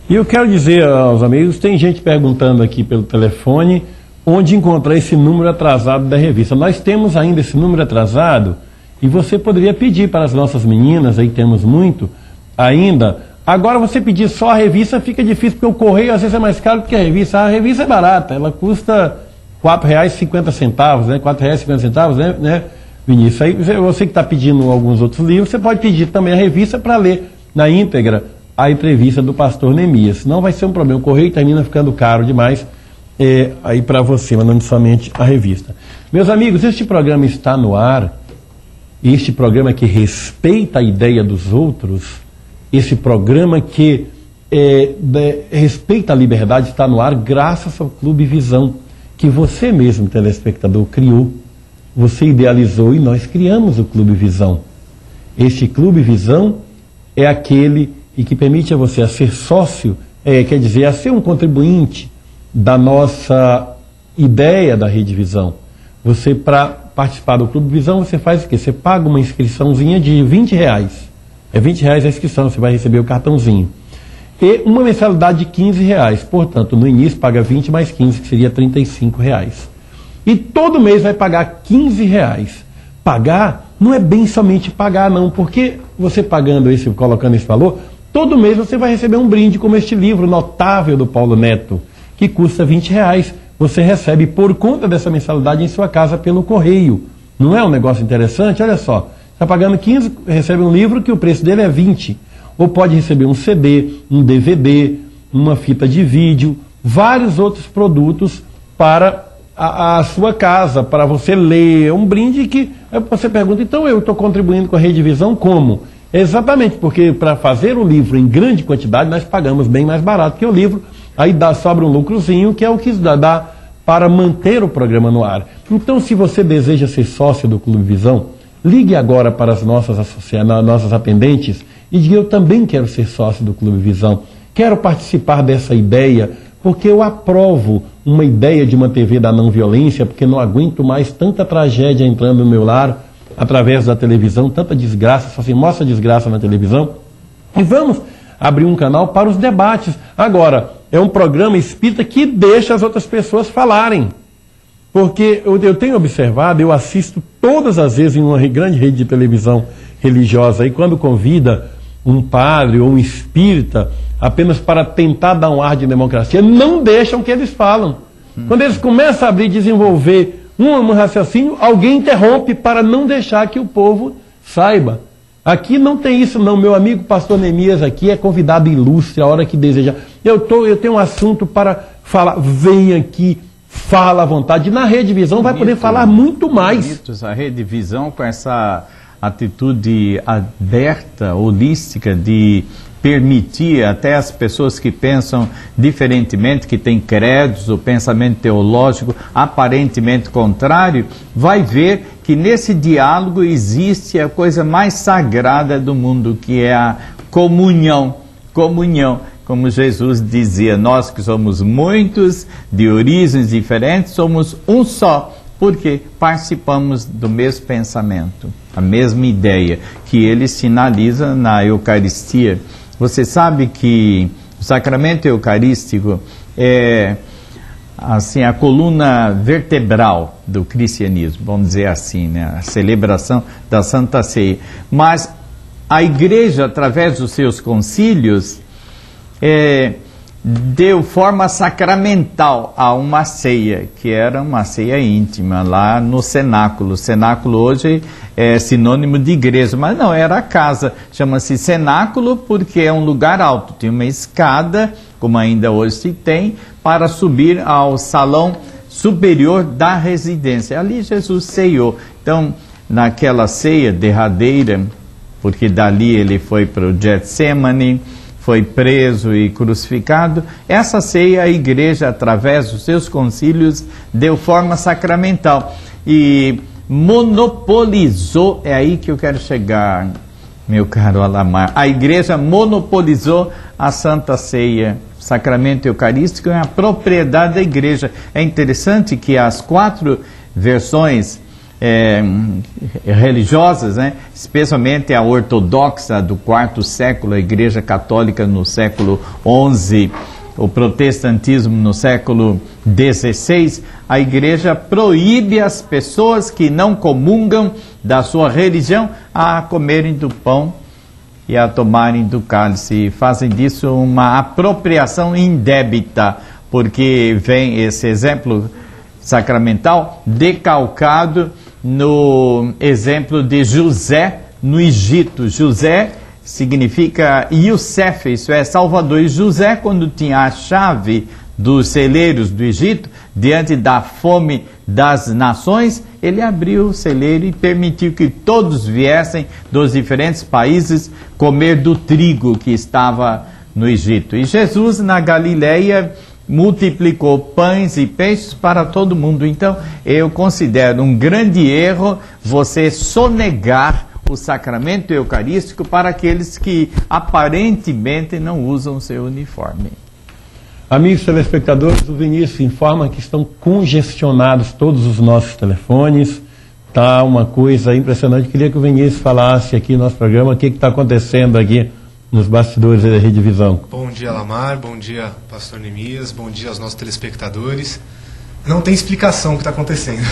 E eu quero dizer aos amigos, tem gente perguntando aqui pelo telefone onde encontrar esse número atrasado da revista. Nós temos ainda esse número atrasado e você poderia pedir para as nossas meninas, aí temos muito ainda. Agora você pedir só a revista fica difícil, porque o correio às vezes é mais caro do que a revista. A revista é barata, ela custa R$ 4,50, né? R$ 4,50, né, Vinícius? Aí você que está pedindo alguns outros livros, você pode pedir também a revista para ler na íntegra a entrevista do pastor Neemias. Não vai ser um problema, o correio termina ficando caro demais aí para você, mas não somente a revista. Meus amigos, este programa está no ar, este programa que respeita a ideia dos outros, esse programa que respeita a liberdade, está no ar graças ao Clube Visão, que você mesmo, telespectador, criou, você idealizou e nós criamos o Clube Visão. Este Clube Visão é aquele que permite a você a ser sócio, quer dizer, a ser um contribuinte da nossa ideia da Rede Visão. Você, para participar do Clube Visão, você faz o quê? Você paga uma inscriçãozinha de R$20. É R$20 a inscrição, você vai receber o cartãozinho. E uma mensalidade de R$15. Portanto, no início paga 20 mais 15, que seria R$35. E todo mês vai pagar R$15. Pagar não é bem somente pagar, não, porque você pagando colocando esse valor, todo mês você vai receber um brinde como este livro notável do Paulo Neto, que custa R$20. Você recebe por conta dessa mensalidade em sua casa pelo correio. Não é um negócio interessante? Olha só, está pagando 15, recebe um livro que o preço dele é 20. Ou pode receber um CD, um DVD, uma fita de vídeo, vários outros produtos para a sua casa, para você ler. É um brinde que você pergunta, então eu estou contribuindo com a Rede Visão como? Exatamente, porque para fazer o livro em grande quantidade nós pagamos bem mais barato que o livro, aí sobra um lucrozinho que é o que dá para manter o programa no ar. Então, se você deseja ser sócio do Clube Visão, ligue agora para as nossas atendentes e diga, eu também quero ser sócio do Clube Visão, quero participar dessa ideia, porque eu aprovo uma ideia de uma TV da não violência, porque não aguento mais tanta tragédia entrando no meu lar, através da televisão, tanta desgraça, só se mostra desgraça na televisão. E vamos abrir um canal para os debates. Agora, é um programa espírita que deixa as outras pessoas falarem. Porque eu tenho observado, eu assisto todas as vezes em uma grande rede de televisão religiosa, e quando convida um padre ou um espírita apenas para tentar dar um ar de democracia, não deixam que eles falam. Quando eles começam a abrir e desenvolver um raciocínio, alguém interrompe para não deixar que o povo saiba. Aqui não tem isso não, meu amigo pastor Neemias aqui é convidado ilustre a hora que deseja. Eu tenho um assunto para falar, vem aqui, fala à vontade. Na Rede Visão vai poder falar muito mais. A Rede Visão com essa atitude aberta, holística, de permitir até as pessoas que pensam diferentemente, que têm credos, o pensamento teológico aparentemente contrário, vai ver que nesse diálogo existe a coisa mais sagrada do mundo, que é a comunhão. Comunhão, como Jesus dizia, nós que somos muitos, de origens diferentes, somos um só, porque participamos do mesmo pensamento, a mesma ideia, que ele sinaliza na Eucaristia. Você sabe que o sacramento eucarístico é assim, a coluna vertebral do cristianismo, vamos dizer assim, né? A celebração da Santa Ceia. Mas a Igreja, através dos seus concílios, deu forma sacramental a uma ceia, que era uma ceia íntima, lá no cenáculo. O cenáculo hoje é sinônimo de igreja, mas não, era a casa. Chama-se cenáculo porque é um lugar alto, tinha uma escada, como ainda hoje se tem, para subir ao salão superior da residência. Ali Jesus ceiou. Então, naquela ceia derradeira, porque dali ele foi para o Getsemane, foi preso e crucificado, essa ceia a Igreja, através dos seus concílios, deu forma sacramental e monopolizou, é aí que eu quero chegar, meu caro Alamar, a Igreja monopolizou a Santa Ceia. O sacramento eucarístico é a propriedade da Igreja. É interessante que as 4 versões religiosas, né? Especialmente a ortodoxa do 4º século, a Igreja Católica no século XI, o protestantismo no século XVI, a Igreja proíbe as pessoas que não comungam da sua religião a comerem do pão e a tomarem do cálice. Fazem disso uma apropriação indébita, porque vem esse exemplo sacramental decalcado no exemplo de José no Egito. José significa Youssef, isso é, Salvador. E José, quando tinha a chave dos celeiros do Egito, diante da fome das nações, ele abriu o celeiro e permitiu que todos viessem dos diferentes países comer do trigo que estava no Egito. E Jesus, na Galileia, multiplicou pães e peixes para todo mundo. Então, eu considero um grande erro você sonegar o sacramento eucarístico para aqueles que aparentemente não usam seu uniforme. Amigos telespectadores, o Vinícius informa que estão congestionados todos os nossos telefones. Tá uma coisa impressionante. Queria que o Vinícius falasse aqui no nosso programa o que está acontecendo aqui nos bastidores da Rede Visão. Bom dia, Lamar. Bom dia, Pastor Neemias. Bom dia aos nossos telespectadores. Não tem explicação o que está acontecendo.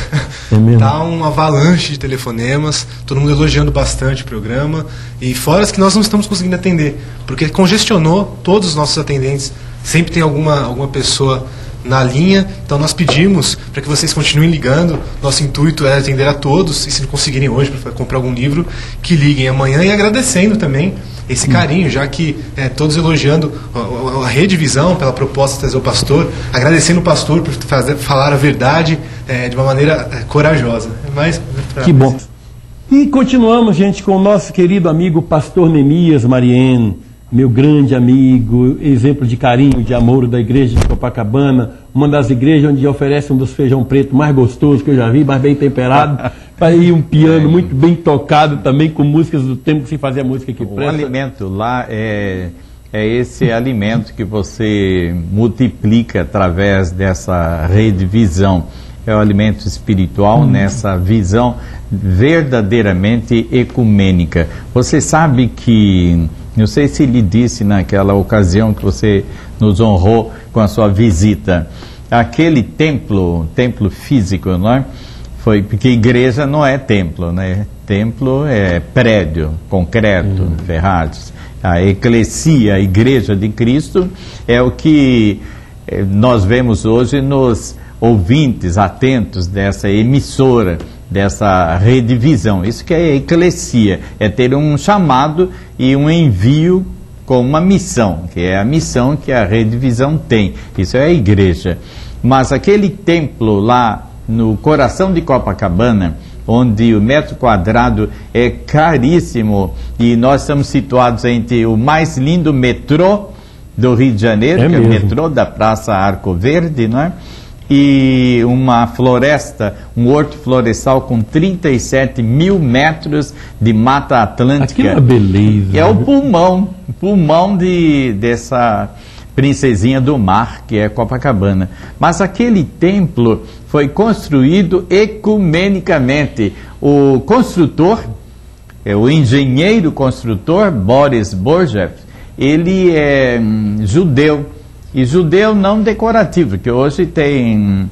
Está uma avalanche de telefonemas, todo mundo elogiando bastante o programa, e fora que nós não estamos conseguindo atender, porque congestionou todos os nossos atendentes. Sempre tem alguma pessoa na linha, então nós pedimos para que vocês continuem ligando. Nosso intuito é atender a todos, e se não conseguirem hoje para comprar algum livro, que liguem amanhã, e agradecendo também esse carinho, já que todos elogiando a Rede Visão pela proposta de trazer o pastor, agradecendo o pastor por falar a verdade de uma maneira corajosa. Mas, que bom. E continuamos, gente, com o nosso querido amigo pastor Neemias Mariene, meu grande amigo, exemplo de carinho, de amor da igreja de Copacabana, uma das igrejas onde oferece um dos feijão preto mais gostosos que eu já vi, mais bem temperado, e um piano muito bem tocado também, com músicas do tempo que se fazia música aqui. O alimento lá é esse alimento que você multiplica através dessa Rede Visão. É o alimento espiritual nessa visão verdadeiramente ecumênica. Você sabe que, não sei se lhe disse naquela ocasião que você nos honrou com a sua visita, aquele templo físico, não é? Foi porque igreja não é templo, né? Templo é prédio, concreto, ferragens. A eclesia, a igreja de Cristo, é o que nós vemos hoje nos ouvintes atentos dessa emissora, dessa Rede Visão. Isso que é eclesia, é ter um chamado e um envio com uma missão, que é a missão que a Rede Visão tem. Isso é a igreja. Mas aquele templo lá no coração de Copacabana, onde o metro quadrado é caríssimo, e nós estamos situados entre o mais lindo metrô do Rio de Janeiro, que é o metrô da Praça Arco Verde, não é? E uma floresta, um horto florestal com 37 mil metros de Mata Atlântica. Aquilo é beleza. É o pulmão dessa princesinha do mar, que é Copacabana. Mas aquele templo foi construído ecumenicamente. O construtor, o engenheiro construtor, Boris Borjev, ele é judeu. E judeu não decorativo, que hoje tem,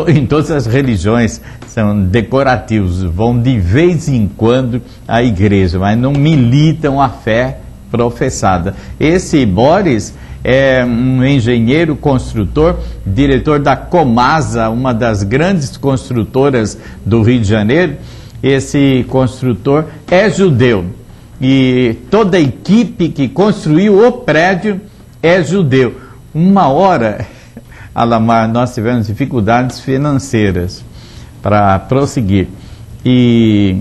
em todas as religiões, são decorativos, vão de vez em quando à igreja, mas não militam a fé professada. Esse Boris é um engenheiro construtor, diretor da Comasa, uma das grandes construtoras do Rio de Janeiro. Esse construtor é judeu, e toda a equipe que construiu o prédio é judeu. Uma hora, Alamar, nós tivemos dificuldades financeiras para prosseguir, e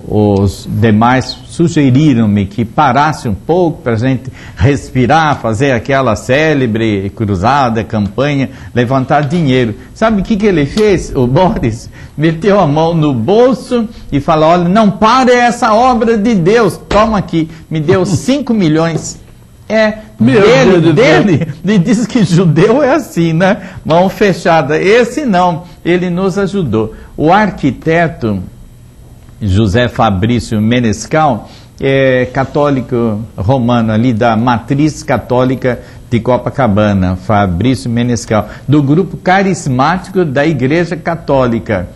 os demais sugeriram-me que parasse um pouco para a gente respirar, fazer aquela célebre cruzada, campanha, levantar dinheiro. Sabe o que ele fez? O Boris meteu a mão no bolso e falou: olha, não pare essa obra de Deus, toma aqui, me deu 5 milhões. Ele diz que judeu é assim, né? Mão fechada. Esse não, ele nos ajudou. O arquiteto José Fabrício Menescal é católico romano, ali da matriz católica de Copacabana, Fabrício Menescal, do grupo carismático da Igreja Católica.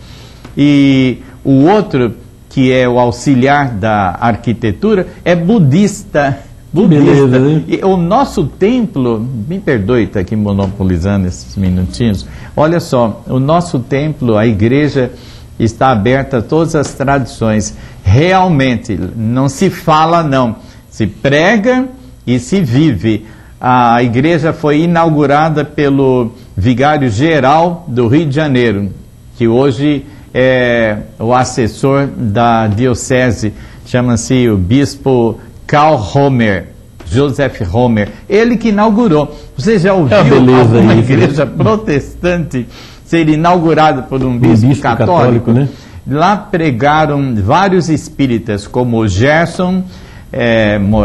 E o outro, que é o auxiliar da arquitetura, é budista. Beleza, né? E o nosso templo, me perdoe estar aqui monopolizando esses minutinhos, olha só, o nosso templo, a igreja, está aberta a todas as tradições. Realmente, não se fala não, Se prega e se vive. A igreja foi inaugurada pelo vigário-geral do Rio de Janeiro, que hoje é o assessor da diocese, chama-se o bispo Karl Homer, Joseph Homer. Ele que inaugurou. Você já ouviu uma igreja protestante ser inaugurada por um bispo católico? Né? Lá pregaram vários espíritas, como Gerson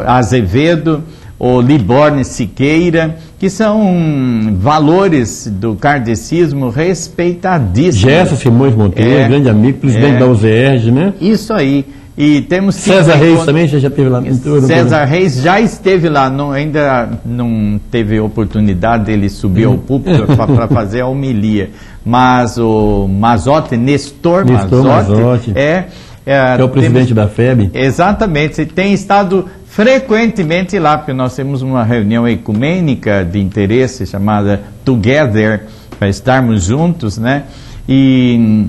Azevedo, o Liborne Siqueira, que são valores do kardecismo respeitadíssimos. Gerson Simões Monteiro, grande amigo, presidente da UZERJ, né? Isso aí. E temos César Reis também já esteve lá. César Reis já esteve lá, ainda não teve oportunidade dele subir ao púlpito para fazer a homilia. Mas o Mazzotti, Nestor Mazzotti, é o presidente da FEB. Exatamente, tem estado frequentemente lá, porque nós temos uma reunião ecumênica de interesse chamada Together, para estarmos juntos, né? E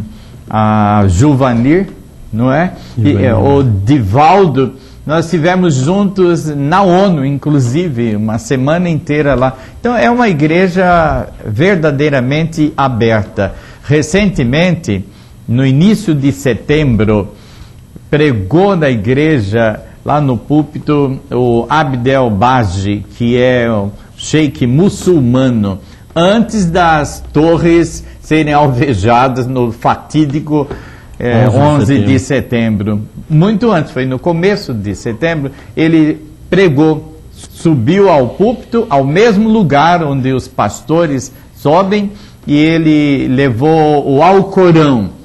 a Juvanir, não é? E o Divaldo, nós estivemos juntos na ONU, inclusive, uma semana inteira lá. Então, é uma igreja verdadeiramente aberta. Recentemente, no início de setembro, pregou na igreja, lá no púlpito, o Abdel Baji, que é o sheik muçulmano, antes das torres serem alvejadas no fatídico 11 de setembro. Muito antes, foi no começo de setembro, ele pregou, subiu ao púlpito, ao mesmo lugar onde os pastores sobem, e ele levou o Alcorão.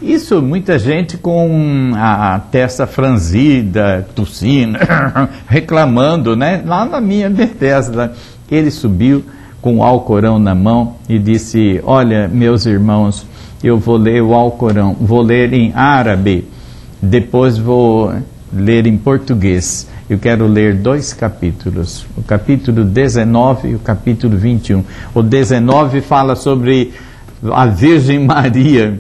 Isso, muita gente com a testa franzida, tossindo, reclamando, né? Lá na minha Bethesda, ele subiu com o Alcorão na mão e disse: olha, meus irmãos, eu vou ler o Alcorão, vou ler em árabe, depois vou ler em português. Eu quero ler 2 capítulos, o capítulo 19 e o capítulo 21. O 19 fala sobre a Virgem Maria,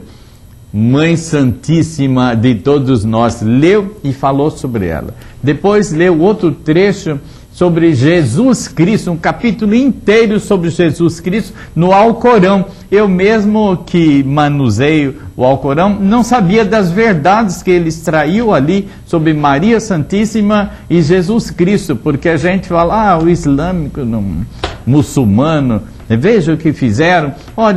Mãe Santíssima de todos nós. Leu e falou sobre ela. Depois leu outro trecho sobre Jesus Cristo, um capítulo inteiro sobre Jesus Cristo no Alcorão. Eu mesmo que manuseio o Alcorão, não sabia das verdades que ele extraiu ali sobre Maria Santíssima e Jesus Cristo, porque a gente fala, o islâmico, muçulmano, veja o que fizeram. Olha,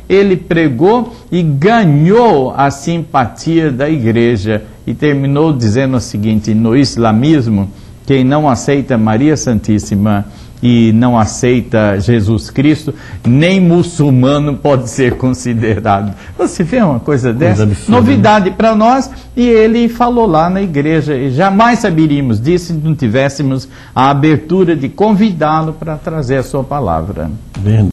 ele pregou e ganhou a simpatia da igreja e terminou dizendo o seguinte: no islamismo, quem não aceita Maria Santíssima e não aceita Jesus Cristo, nem muçulmano pode ser considerado. Você vê uma coisa dessa? Absurda, novidade para nós, e ele falou lá na igreja, e jamais saberíamos disso se não tivéssemos a abertura de convidá-lo para trazer a sua palavra. Verdade.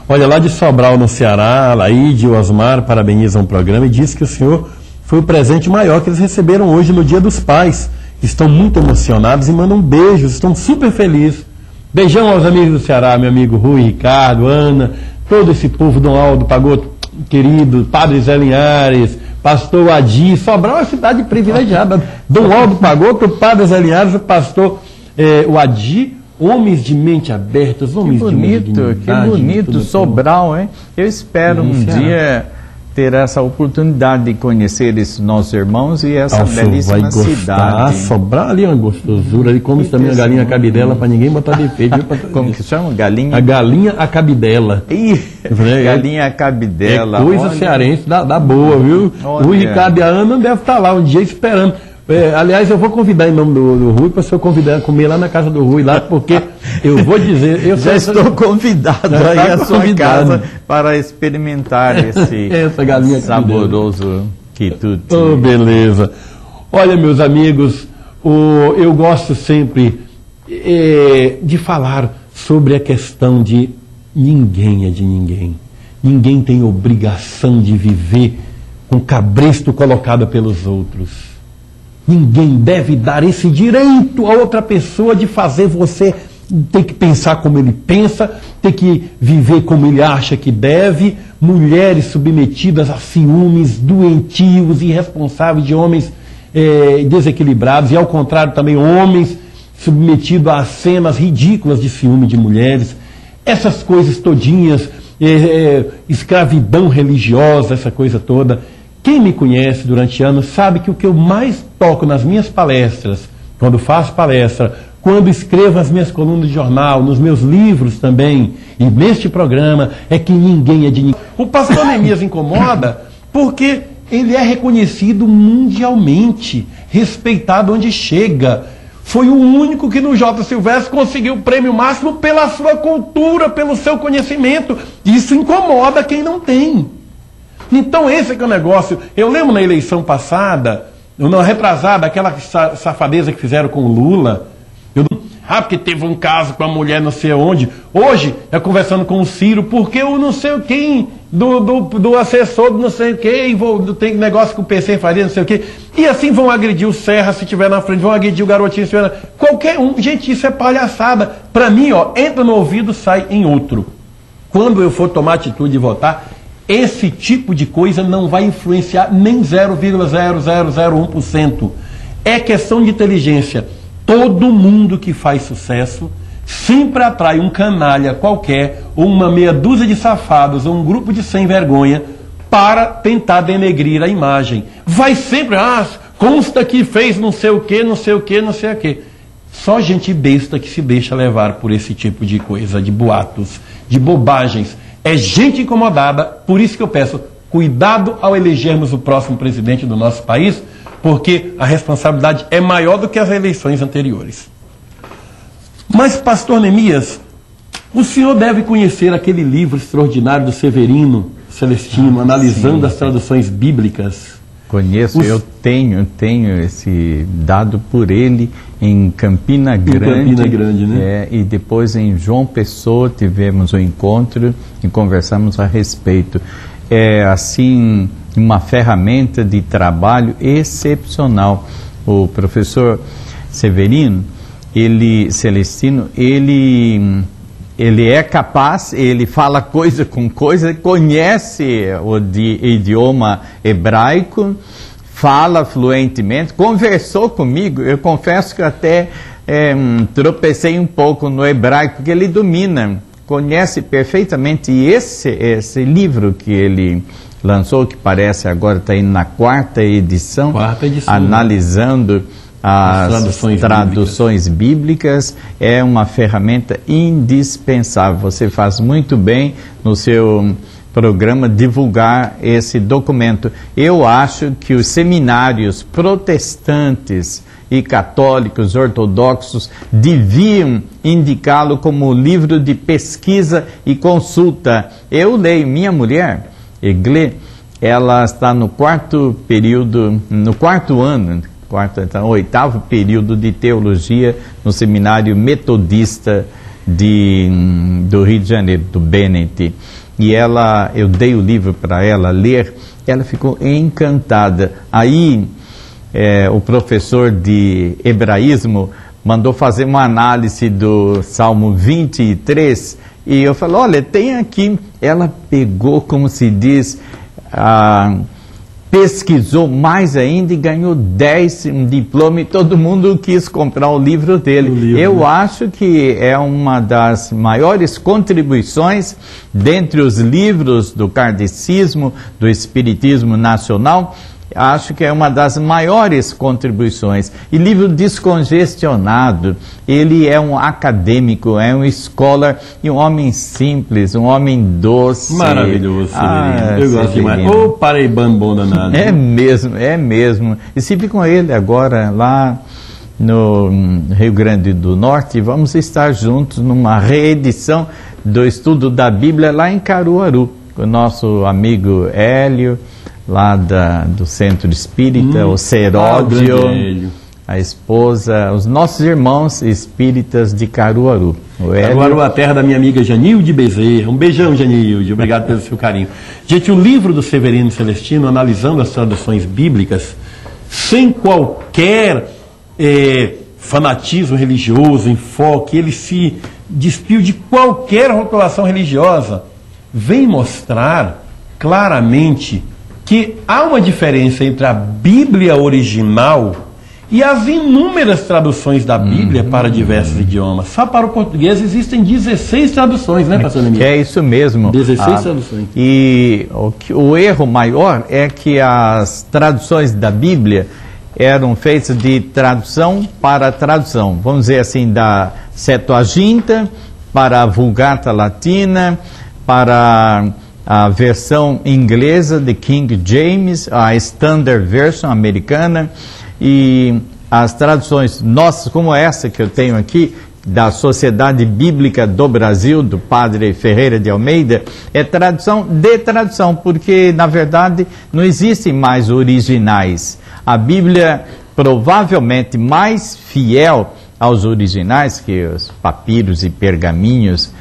Olha, lá de Sobral, no Ceará, a Laíde e o Osmar parabenizam o programa e diz que o senhor foi o presente maior que eles receberam hoje no Dia dos Pais. Estão muito emocionados e mandam beijos, estão super felizes. Beijão aos amigos do Ceará, meu amigo Rui, Ricardo, Ana, todo esse povo, Dom Aldo Pagotto, querido, Padre Zé Linhares, Pastor Adi. Sobral é uma cidade privilegiada. Dom Aldo Pagotto, Padre Zé Linhares, o pastor o Adi, homens de mente aberta, homens de mente dignidade. Que bonito, Sobral, hein? Eu espero um dia ter essa oportunidade de conhecer esses nossos irmãos e essa belíssima cidade. Sobral ali é uma gostosura. Ele come também a galinha cabidela para ninguém botar defeito. Como que chama? Galinha? A galinha a cabidela. Galinha a cabidela. É coisa cearense da boa, viu? O Rui, Ricardo e a Ana deve estar lá um dia esperando. Aliás, eu vou convidar em nome do Rui para o senhor convidar a comer lá na casa do Rui, lá, porque eu vou dizer... Eu já estou convidado aí à sua casa para experimentar essa galinha saboroso quitute. Oh, beleza. Olha, meus amigos, eu gosto sempre de falar sobre a questão de ninguém é de ninguém. Ninguém tem obrigação de viver com cabresto colocado pelos outros. Ninguém deve dar esse direito a outra pessoa de fazer você tem que pensar como ele pensa, tem que viver como ele acha que deve, mulheres submetidas a ciúmes doentios, irresponsáveis de homens desequilibrados, e ao contrário também homens submetidos a cenas ridículas de ciúme de mulheres, essas coisas todinhas, escravidão religiosa, essa coisa toda. Quem me conhece durante anos sabe que o que eu mais toco nas minhas palestras, quando faço palestra, quando escrevo as minhas colunas de jornal, nos meus livros também, e neste programa, é que ninguém é de ninguém. O pastor Neemias incomoda porque ele é reconhecido mundialmente, respeitado onde chega. Foi o único que no J. Silvestre conseguiu o prêmio máximo pela sua cultura, pelo seu conhecimento. Isso incomoda quem não tem. Então esse é que é o negócio. Eu lembro na eleição passada, não retrasada, aquela safadeza que fizeram com o Lula. Porque teve um caso com a mulher não sei onde. Hoje, conversando com o Ciro, porque o não sei quem, do assessor do não sei o que, tem negócio que o PC faria, não sei o que. E assim vão agredir o Serra se estiver na frente, vão agredir o garotinho se estiver na... Qualquer um. Gente, isso é palhaçada. Para mim, entra no ouvido, sai em outro. Quando eu for tomar atitude de votar, esse tipo de coisa não vai influenciar nem 0,0001%. É questão de inteligência. Todo mundo que faz sucesso sempre atrai um canalha qualquer, ou uma meia dúzia de safados, ou um grupo de sem vergonha, para tentar denegrir a imagem. Vai sempre, consta que fez não sei o que, não sei o que, não sei o que. Só gente besta que se deixa levar por esse tipo de coisa, de boatos, de bobagens. É gente incomodada, por isso que eu peço, cuidado ao elegermos o próximo presidente do nosso país, porque a responsabilidade é maior do que as eleições anteriores. Mas, pastor Neemias, o senhor deve conhecer aquele livro extraordinário do Severino Celestino, analisando as traduções bíblicas. Conheço, eu tenho esse dado por ele em Campina Grande. Em Campina Grande, né? E depois em João Pessoa tivemos um encontro e conversamos a respeito. É assim, uma ferramenta de trabalho excepcional. O professor Severino, Celestino, ele é capaz, ele fala coisa com coisa, conhece o idioma hebraico, fala fluentemente, conversou comigo. Eu confesso que até tropecei um pouco no hebraico, porque ele domina, conhece perfeitamente. E esse livro que ele lançou, que parece agora está indo na quarta edição, analisando as traduções bíblicas, é uma ferramenta indispensável. Você faz muito bem no seu programa divulgar esse documento. Eu acho que os seminários protestantes e católicos ortodoxos deviam indicá-lo como livro de pesquisa e consulta. Eu leio, minha mulher, Eglê, ela está no quarto ano, oitavo período de teologia no seminário metodista do Rio de Janeiro, do Bennett. E eu dei o livro para ela ler, ela ficou encantada. Aí o professor de hebraísmo mandou fazer uma análise do Salmo 23, e eu falei, olha, tem aqui. Ela pegou, como se diz, pesquisou mais ainda e ganhou 10 diploma, e todo mundo quis comprar o livro dele. Eu acho que é uma das maiores contribuições dentre os livros do kardecismo, do espiritismo nacional. Acho que é uma das maiores contribuições. E livro descongestionado. Ele é um acadêmico, é um scholar e um homem simples, um homem doce. Maravilhoso, Severino. Eu gosto demais. Ô, paraibano bom danado. É mesmo. Estive com ele agora lá no Rio Grande do Norte. Vamos estar juntos numa reedição do estudo da Bíblia lá em Caruaru, com o nosso amigo Hélio, lá do Centro Espírita, o Seródio, a esposa, os nossos irmãos espíritas de Caruaru. Caruaru, a terra da minha amiga Janilde Bezerra. Um beijão, Janilde, obrigado pelo seu carinho. Gente, o livro do Severino Celestino, analisando as traduções bíblicas, sem qualquer fanatismo religioso, enfoque, ele se despiu de qualquer rotulação religiosa, vem mostrar claramente que há uma diferença entre a Bíblia original e as inúmeras traduções da Bíblia para diversos idiomas. Só para o português existem 16 traduções, né, pastor Neemias? É isso mesmo. 16 traduções. E o erro maior é que as traduções da Bíblia eram feitas de tradução para tradução. Vamos dizer assim, da Septuaginta para a Vulgata Latina, para a versão inglesa de King James, a Standard Version americana, e as traduções nossas, como essa que eu tenho aqui, da Sociedade Bíblica do Brasil, do Padre Ferreira de Almeida, é tradução de tradução, porque na verdade não existem mais originais. A Bíblia provavelmente mais fiel aos originais, que os papiros e pergaminhos,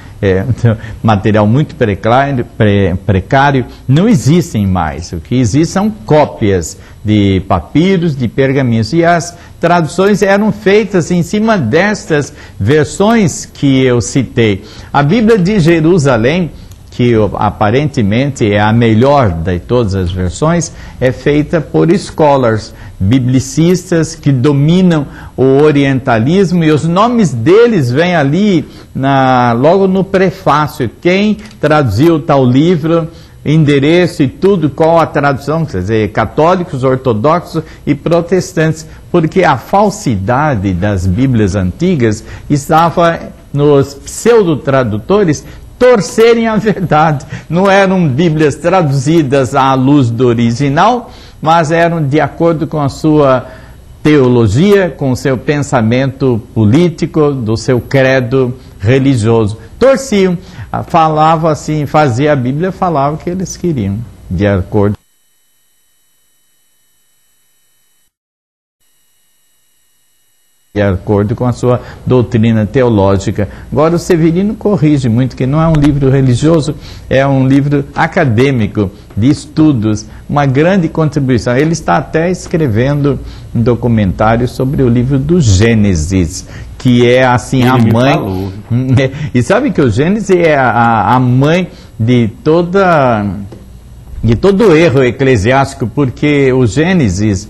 material muito precário, não existem mais. O que existem são cópias de papiros, de pergaminhos, e as traduções eram feitas em cima destas versões que eu citei. A Bíblia de Jerusalém, que aparentemente é a melhor de todas as versões, é feita por scholars, biblicistas que dominam o orientalismo, e os nomes deles vêm ali logo no prefácio, quem traduziu tal livro, endereço e tudo, qual a tradução, quer dizer, católicos, ortodoxos e protestantes, porque a falsidade das Bíblias antigas estava nos pseudo-tradutores torcerem a verdade. Não eram Bíblias traduzidas à luz do original, mas eram de acordo com a sua teologia, com o seu pensamento político, do seu credo religioso. Torciam, falavam assim, fazia a Bíblia, falavam o que eles queriam, de acordo com a sua doutrina teológica. Agora o Severino corrige muito que não é um livro religioso, é um livro acadêmico, de estudos, uma grande contribuição. Ele está até escrevendo um documentário sobre o livro do Gênesis, que é assim a mãe. E sabe que o Gênesis é a mãe de todo erro eclesiástico, porque o Gênesis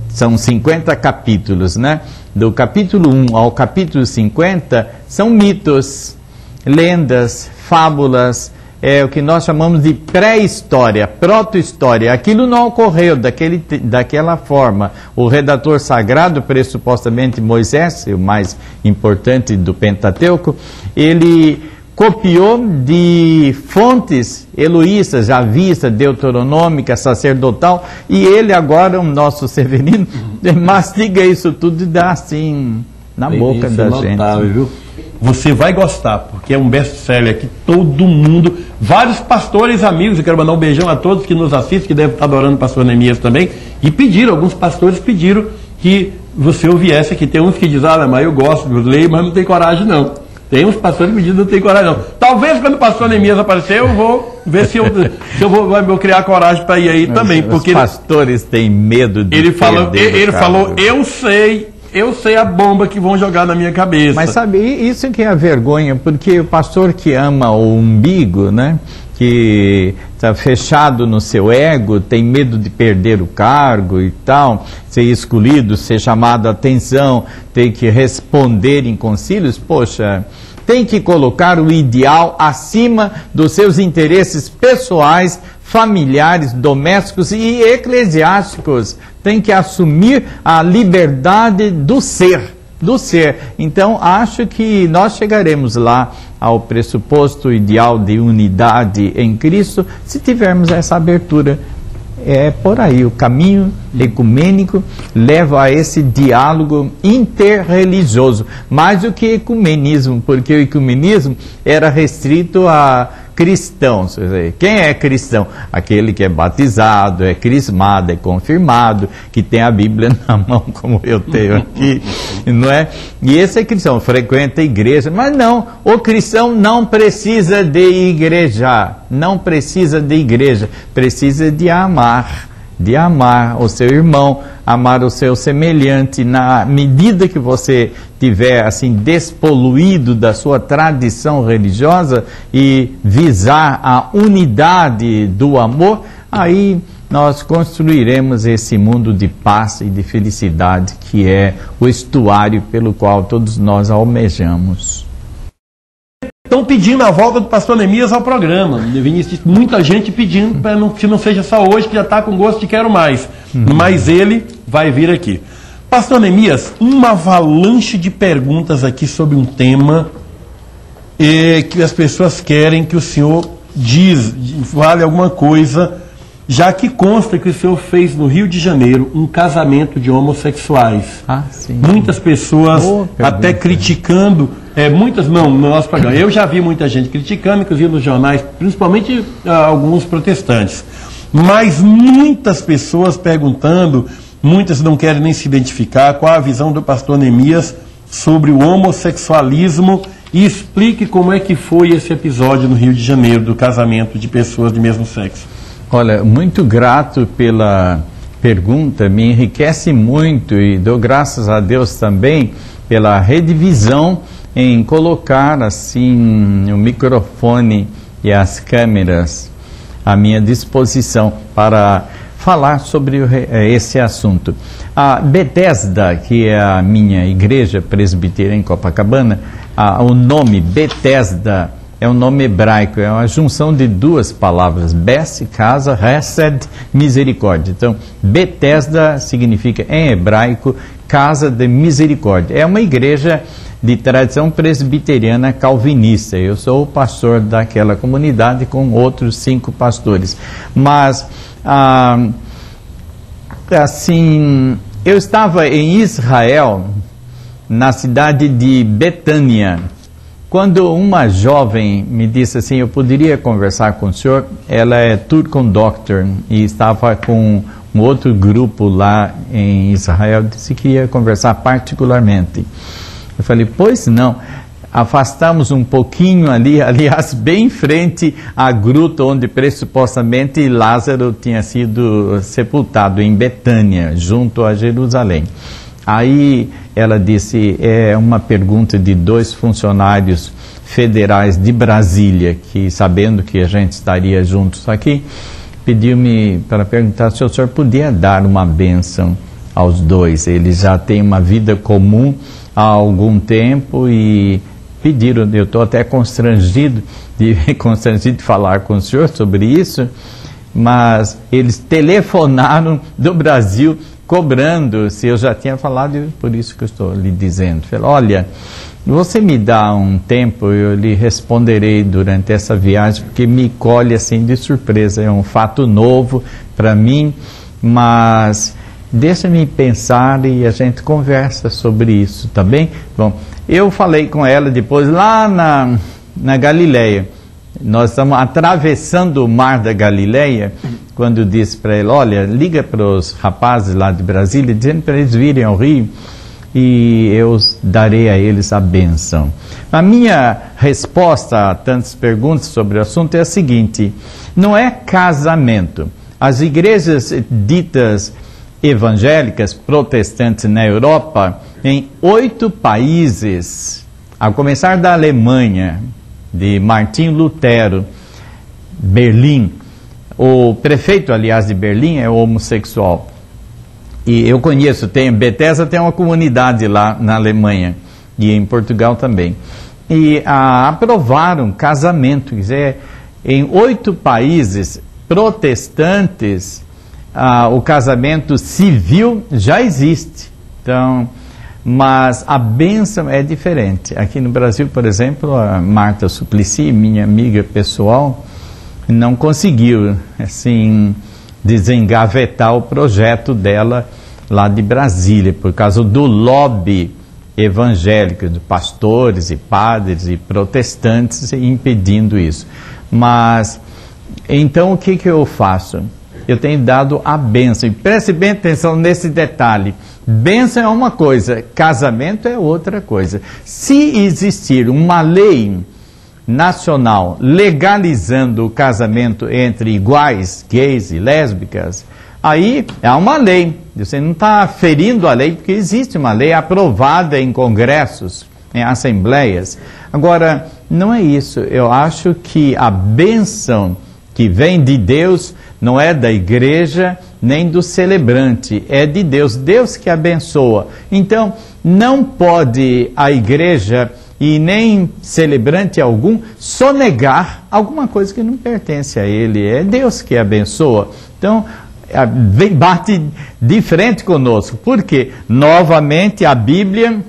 são 50 capítulos, né? Do capítulo 1 ao capítulo 50 são mitos, lendas, fábulas, o que nós chamamos de pré-história, proto-história. Aquilo não ocorreu daquela forma. O redator sagrado, pressupostamente Moisés, o mais importante do Pentateuco, ele copiou de fontes eloístas, já vista, deuteronômica, sacerdotal, e ele agora, o nosso Severino, mastiga isso tudo e dá assim na boca da gente. Viu? Você vai gostar, porque é um best-seller que todo mundo, vários pastores amigos, eu quero mandar um beijão a todos que nos assistem, que devem estar adorando o pastor Neemias também, e pediram, alguns pastores pediram que você o viesse aqui. Tem uns que dizem, mas eu gosto, eu leio, mas não tenho coragem não. Tem uns pastores pedindo, não tem coragem não. Talvez quando o pastor Neemias aparecer, eu vou ver se eu vou criar coragem para ir aí também. Porque os pastores têm medo de ele falou, eu sei a bomba que vão jogar na minha cabeça. Mas sabe, isso que é a vergonha, porque o pastor que ama o umbigo, né, que está fechado no seu ego, tem medo de perder o cargo e tal, ser excluído, ser chamado a atenção, ter que responder em concílios, poxa, tem que colocar o ideal acima dos seus interesses pessoais, familiares, domésticos e eclesiásticos. Tem que assumir a liberdade do ser. Então, acho que nós chegaremos lá ao pressuposto ideal de unidade em Cristo se tivermos essa abertura. É por aí, o caminho ecumênico leva a esse diálogo interreligioso, mais do que ecumenismo, porque o ecumenismo era restrito a cristãos. Quem é cristão? Aquele que é batizado, é crismado, é confirmado, que tem a Bíblia na mão, como eu tenho aqui, não é? E esse é cristão, frequenta a igreja, mas não, o cristão não precisa de igreja, precisa de amar, de amar o seu irmão, amar o seu semelhante. Na medida que você tiver assim despoluído da sua tradição religiosa e visar a unidade do amor, aí nós construiremos esse mundo de paz e de felicidade que é o estuário pelo qual todos nós almejamos. Estão pedindo a volta do pastor Neemias ao programa. Vinícius, muita gente pedindo, que não seja só hoje, que já está com gosto de quero mais. Mas ele vai vir aqui. Pastor Neemias, uma avalanche de perguntas aqui sobre um tema que as pessoas querem que o senhor fale alguma coisa, já que consta que o senhor fez no Rio de Janeiro um casamento de homossexuais. Sim. Muitas pessoas até criticando, muitas não, no nosso programa. Eu já vi muita gente criticando, inclusive nos jornais, principalmente alguns protestantes. Mas muitas pessoas perguntando, muitas não querem nem se identificar, qual a visão do pastor Neemias sobre o homossexualismo, e explique como é que foi esse episódio no Rio de Janeiro do casamento de pessoas de mesmo sexo. Olha, muito grato pela pergunta, me enriquece muito e dou graças a Deus também pela redivisão em colocar assim o microfone e as câmeras à minha disposição para falar sobre esse assunto. A Bethesda, que é a minha igreja presbiteriana em Copacabana, o nome Bethesda é um nome hebraico, é uma junção de duas palavras, Beth, casa, Hesed, misericórdia. Então, Bethesda significa, em hebraico, casa de misericórdia. É uma igreja de tradição presbiteriana calvinista. Eu sou o pastor daquela comunidade com outros 5 pastores. Mas, assim, eu estava em Israel, na cidade de Betânia, quando uma jovem me disse assim, eu poderia conversar com o senhor. Ela é Turcon Doctor e estava com um outro grupo lá em Israel, disse que ia conversar particularmente. Eu falei, pois não. Afastamos um pouquinho ali, aliás, bem em frente à gruta onde pressupostamente Lázaro tinha sido sepultado, em Betânia, junto a Jerusalém. Aí ela disse, é uma pergunta de 2 funcionários federais de Brasília, que sabendo que a gente estaria juntos aqui, pediu-me para perguntar se o senhor podia dar uma bênção aos 2. Eles já têm uma vida comum há algum tempo e pediram, eu estou até constrangido de falar com o senhor sobre isso, mas eles telefonaram do Brasil cobrando se eu já tinha falado, por isso que eu estou lhe dizendo. Falei, olha, você me dá um tempo, eu lhe responderei durante essa viagem, porque me colhe assim de surpresa, é um fato novo para mim, mas deixa-me pensar e a gente conversa sobre isso, tá bem? Bom, eu falei com ela depois lá na Galileia. Nós estamos atravessando o mar da Galileia, quando eu disse para ele, olha, liga para os rapazes lá de Brasília, dizendo para eles virem ao Rio e eu darei a eles a bênção. A minha resposta a tantas perguntas sobre o assunto é a seguinte, não é casamento. As igrejas ditas evangélicas, protestantes na Europa, em 8 países, a começar da Alemanha, de Martinho Lutero, Berlim. O prefeito, aliás, de Berlim é homossexual. E eu conheço, Bethesda tem uma comunidade lá na Alemanha e em Portugal também. E aprovaram casamento, quer dizer, em 8 países protestantes, o casamento civil já existe. Então, mas a bênção é diferente. Aqui no Brasil, por exemplo, a Marta Suplicy, minha amiga pessoal, não conseguiu, assim, desengavetar o projeto dela lá de Brasília, por causa do lobby evangélico, de pastores e padres e protestantes impedindo isso. Mas, então, o que eu faço? Eu tenho dado a bênção, e preste bem atenção nesse detalhe, bênção é uma coisa, casamento é outra coisa. Se existir uma lei nacional legalizando o casamento entre iguais, gays e lésbicas, aí há uma lei. Você não está ferindo a lei, porque existe uma lei aprovada em congressos, em assembleias. Agora, não é isso. Eu acho que a bênção que vem de Deus não é da igreja nem do celebrante, é de Deus. Deus que abençoa. Então, não pode a igreja e nem celebrante algum sonegar alguma coisa que não pertence a ele. É Deus que abençoa. Então, bate de frente conosco, porque novamente a Bíblia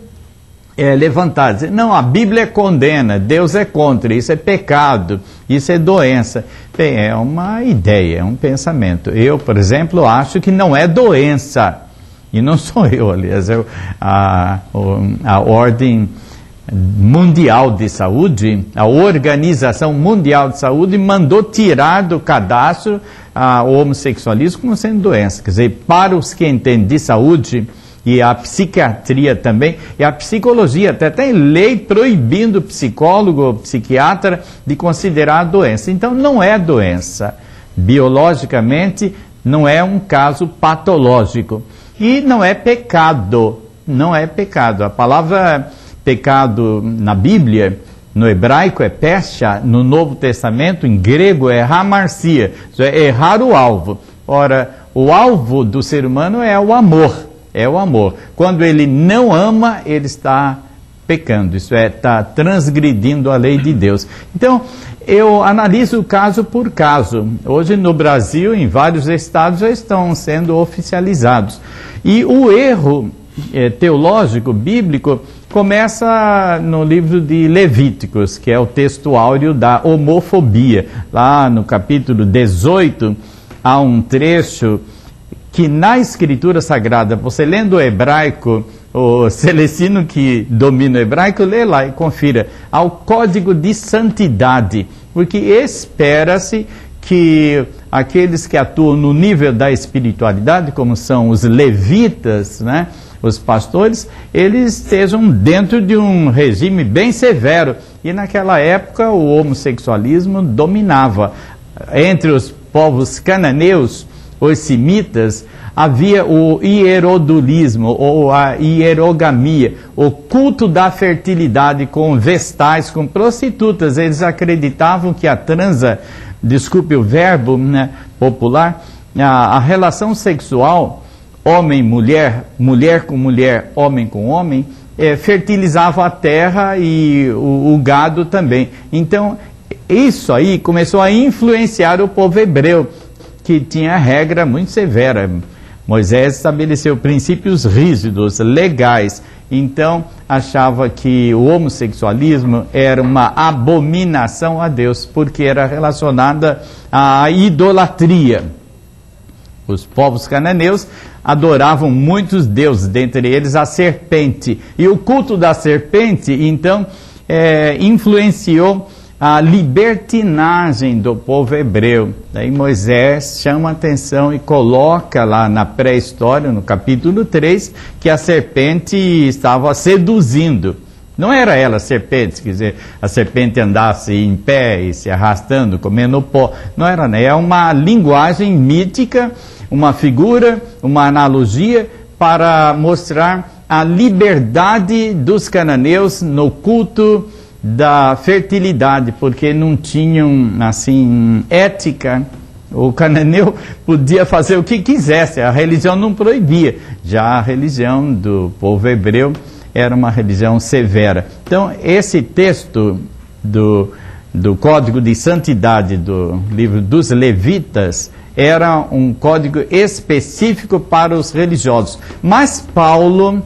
é levantada, não, a Bíblia condena, Deus é contra, isso é pecado, isso é doença. Bem, é uma ideia, é um pensamento. Eu, por exemplo, acho que não é doença, e não sou eu, aliás, a Ordem Mundial de Saúde, a Organização Mundial de Saúde mandou tirar do cadastro o homossexualismo como sendo doença. Quer dizer, para os que entendem de saúde, e a psiquiatria também, e a psicologia, até tem lei proibindo o psicólogo ou psiquiatra de considerar doença. Então não é doença. Biologicamente não é um caso patológico. E não é pecado. Não é pecado. A palavra pecado na Bíblia, no hebraico é pesha, no Novo Testamento, em grego é hamartia, isso é errar o alvo. Ora, o alvo do ser humano é o amor. É o amor. Quando ele não ama, ele está pecando, isso é, está transgredindo a lei de Deus. Então, eu analiso caso por caso. Hoje no Brasil, em vários estados, já estão sendo oficializados. E o erro teológico, bíblico, começa no livro de Levíticos, que é o texto áureo da homofobia. Lá no capítulo 18, há um trecho que na Escritura Sagrada, você lendo o hebraico, o Celestino que domina o hebraico, lê lá e confira, ao código de santidade, porque espera-se que aqueles que atuam no nível da espiritualidade, como são os levitas, né, os pastores, eles estejam dentro de um regime bem severo, e naquela época o homossexualismo dominava. Entre os povos cananeus, os semitas, havia o hierodulismo, ou a hierogamia, o culto da fertilidade com vestais, com prostitutas. Eles acreditavam que a transa, desculpe o verbo, né, popular, a relação sexual, homem-mulher, mulher com mulher, homem com homem, fertilizava a terra e o gado também. Então, isso aí começou a influenciar o povo hebreu, que tinha regra muito severa. Moisés estabeleceu princípios rígidos, legais. Então, achava que o homossexualismo era uma abominação a Deus, porque era relacionada à idolatria. Os povos cananeus adoravam muitos deuses, dentre eles a serpente. E o culto da serpente, então, influenciou a libertinagem do povo hebreu. Daí Moisés chama a atenção e coloca lá na pré-história, no capítulo 3, que a serpente estava seduzindo. Não era ela a serpente, quer dizer, a serpente andasse em pé e se arrastando, comendo pó. Não era, né? É uma linguagem mítica, uma figura, uma analogia para mostrar a liberdade dos cananeus no culto da fertilidade, porque não tinham, assim, ética. O cananeu podia fazer o que quisesse, a religião não proibia. Já a religião do povo hebreu era uma religião severa. Então, esse texto do Código de Santidade do livro dos Levitas era um código específico para os religiosos. Mas Paulo,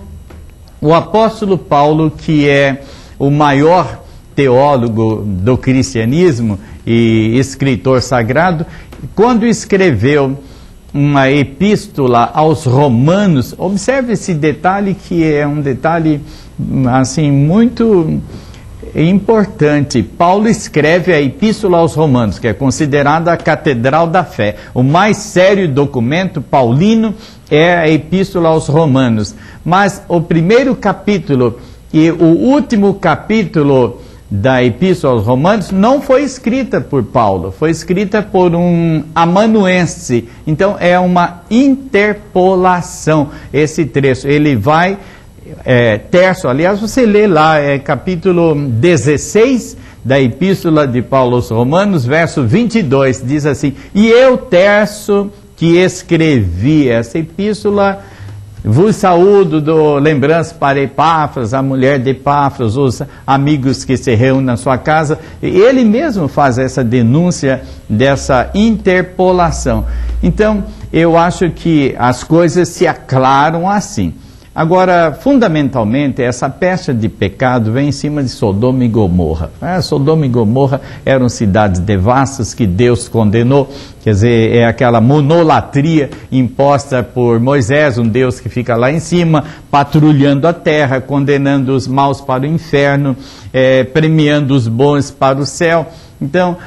o apóstolo Paulo, que é o maior teólogo do cristianismo e escritor sagrado, quando escreveu uma epístola aos romanos, observe esse detalhe, que é um detalhe assim muito importante. Paulo escreve a epístola aos romanos, que é considerada a catedral da fé. O mais sério documento paulino é a epístola aos romanos. Mas o primeiro capítulo e o último capítulo da Epístola aos Romanos não foi escrita por Paulo, foi escrita por um amanuense. Então é uma interpolação esse trecho. Ele vai, terço, aliás, você lê lá, capítulo 16 da Epístola de Paulo aos Romanos, verso 22, diz assim: e eu, terço, que escrevi essa epístola, vos saúdo, dou lembrança para Epáfras, a mulher de Epáfras, os amigos que se reúnem na sua casa. Ele mesmo faz essa denúncia dessa interpolação. Então, eu acho que as coisas se aclaram assim. Agora, fundamentalmente, essa pecha de pecado vem em cima de Sodoma e Gomorra. Sodoma e Gomorra eram cidades devastas que Deus condenou, quer dizer, é aquela monolatria imposta por Moisés, um Deus que fica lá em cima, patrulhando a terra, condenando os maus para o inferno, premiando os bons para o céu. Então,